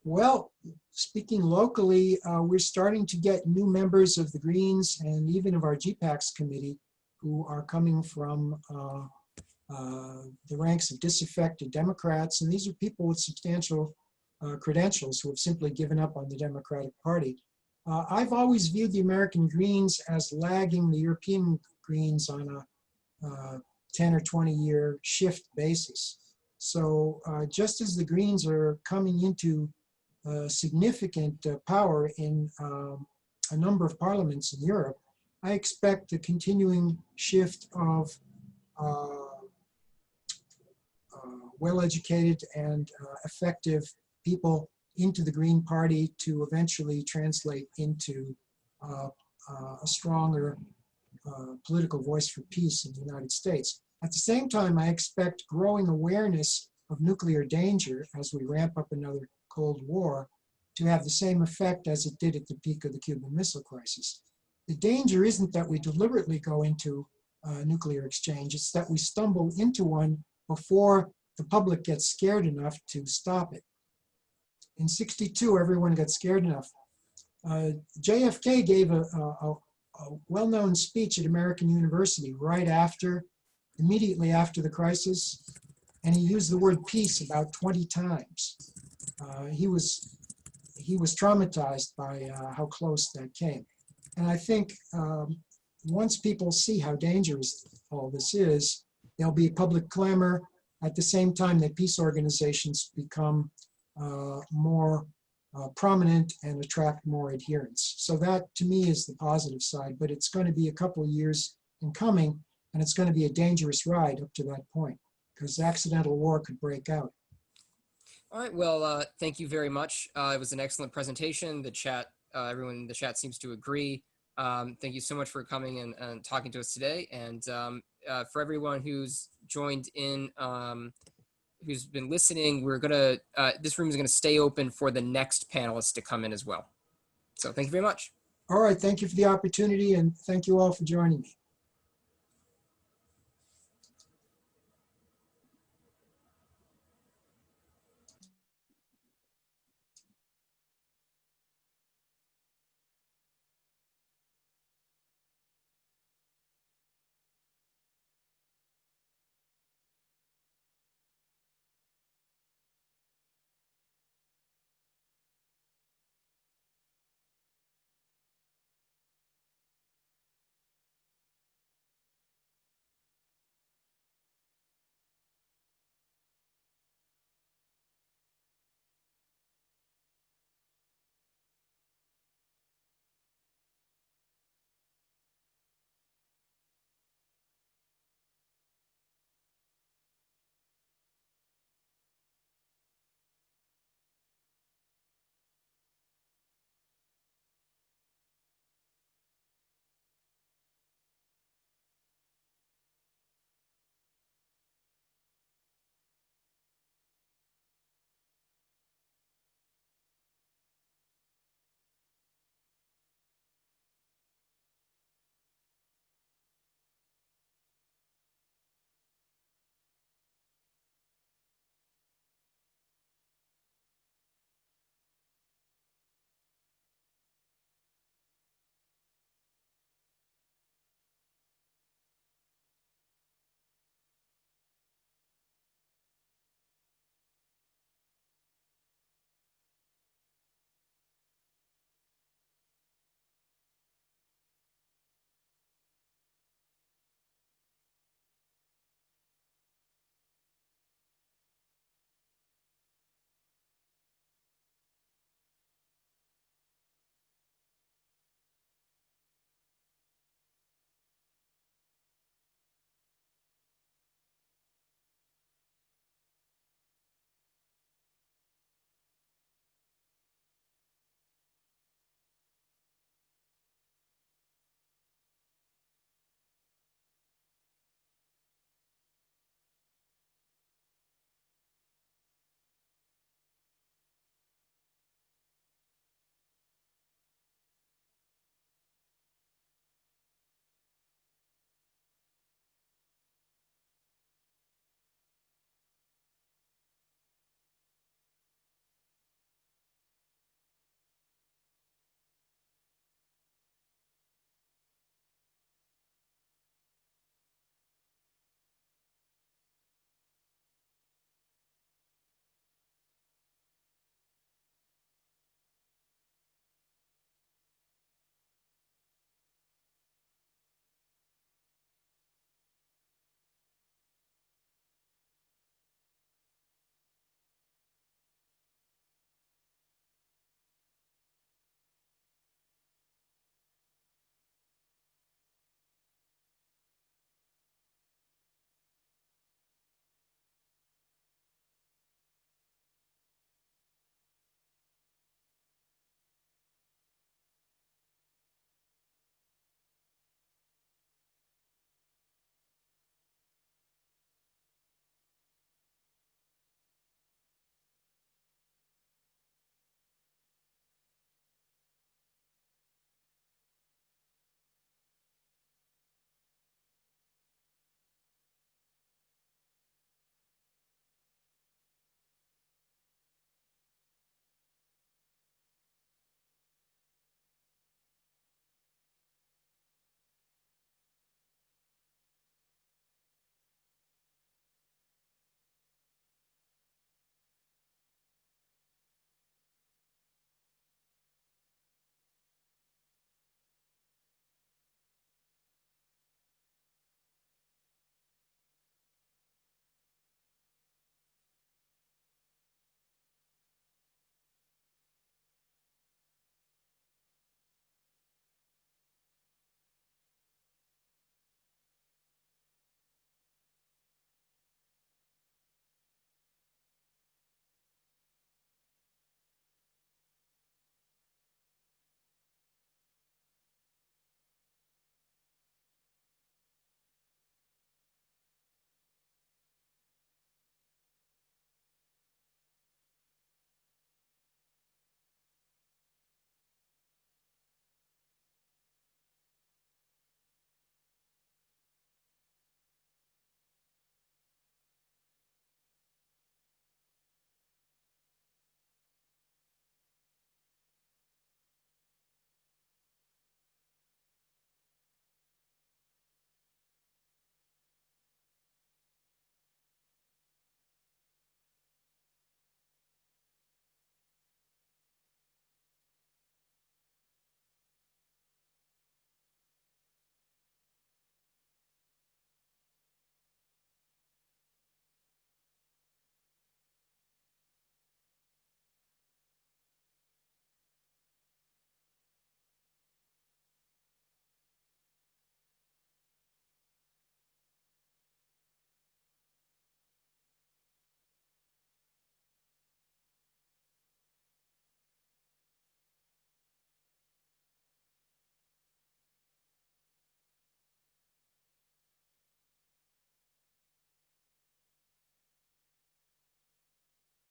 Well, speaking locally, we're starting to get new members of the Greens and even of our GPACS committee who are coming from the ranks of disaffected Democrats. And these are people with substantial credentials who have simply given up on the Democratic Party. I've always viewed the American Greens as lagging the European Greens on a 10 or 20 year shift basis. So just as the Greens are coming into significant power in a number of parliaments in Europe, I expect a continuing shift of well-educated and effective people into the Green Party to eventually translate into a stronger political voice for peace in the United States. At the same time, I expect growing awareness of nuclear danger as we ramp up another Cold War to have the same effect as it did at the peak of the Cuban Missile Crisis. The danger isn't that we deliberately go into nuclear exchange, it's that we stumble into one before the public gets scared enough to stop it. In '62, everyone got scared enough. JFK gave a well-known speech at American University immediately after the crisis, and he used the word peace about 20 times. He was traumatized by how close that came. And I think once people see how dangerous all this is, there'll be public clamor at the same time that peace organizations become more prominent and attract more adherents. So that, to me, is the positive side, but it's going to be a couple of years in coming, and it's going to be a dangerous ride up to that point, because accidental war could break out. All right, well, thank you very much. It was an excellent presentation. The chat, everyone in the chat seems to agree. Thank you so much for coming and talking to us today. And for everyone who's joined in, who's been listening, we're gonna, this room is gonna stay open for the next panelist to come in as well. So thank you very much. All right, thank you for the opportunity, and thank you all for joining me.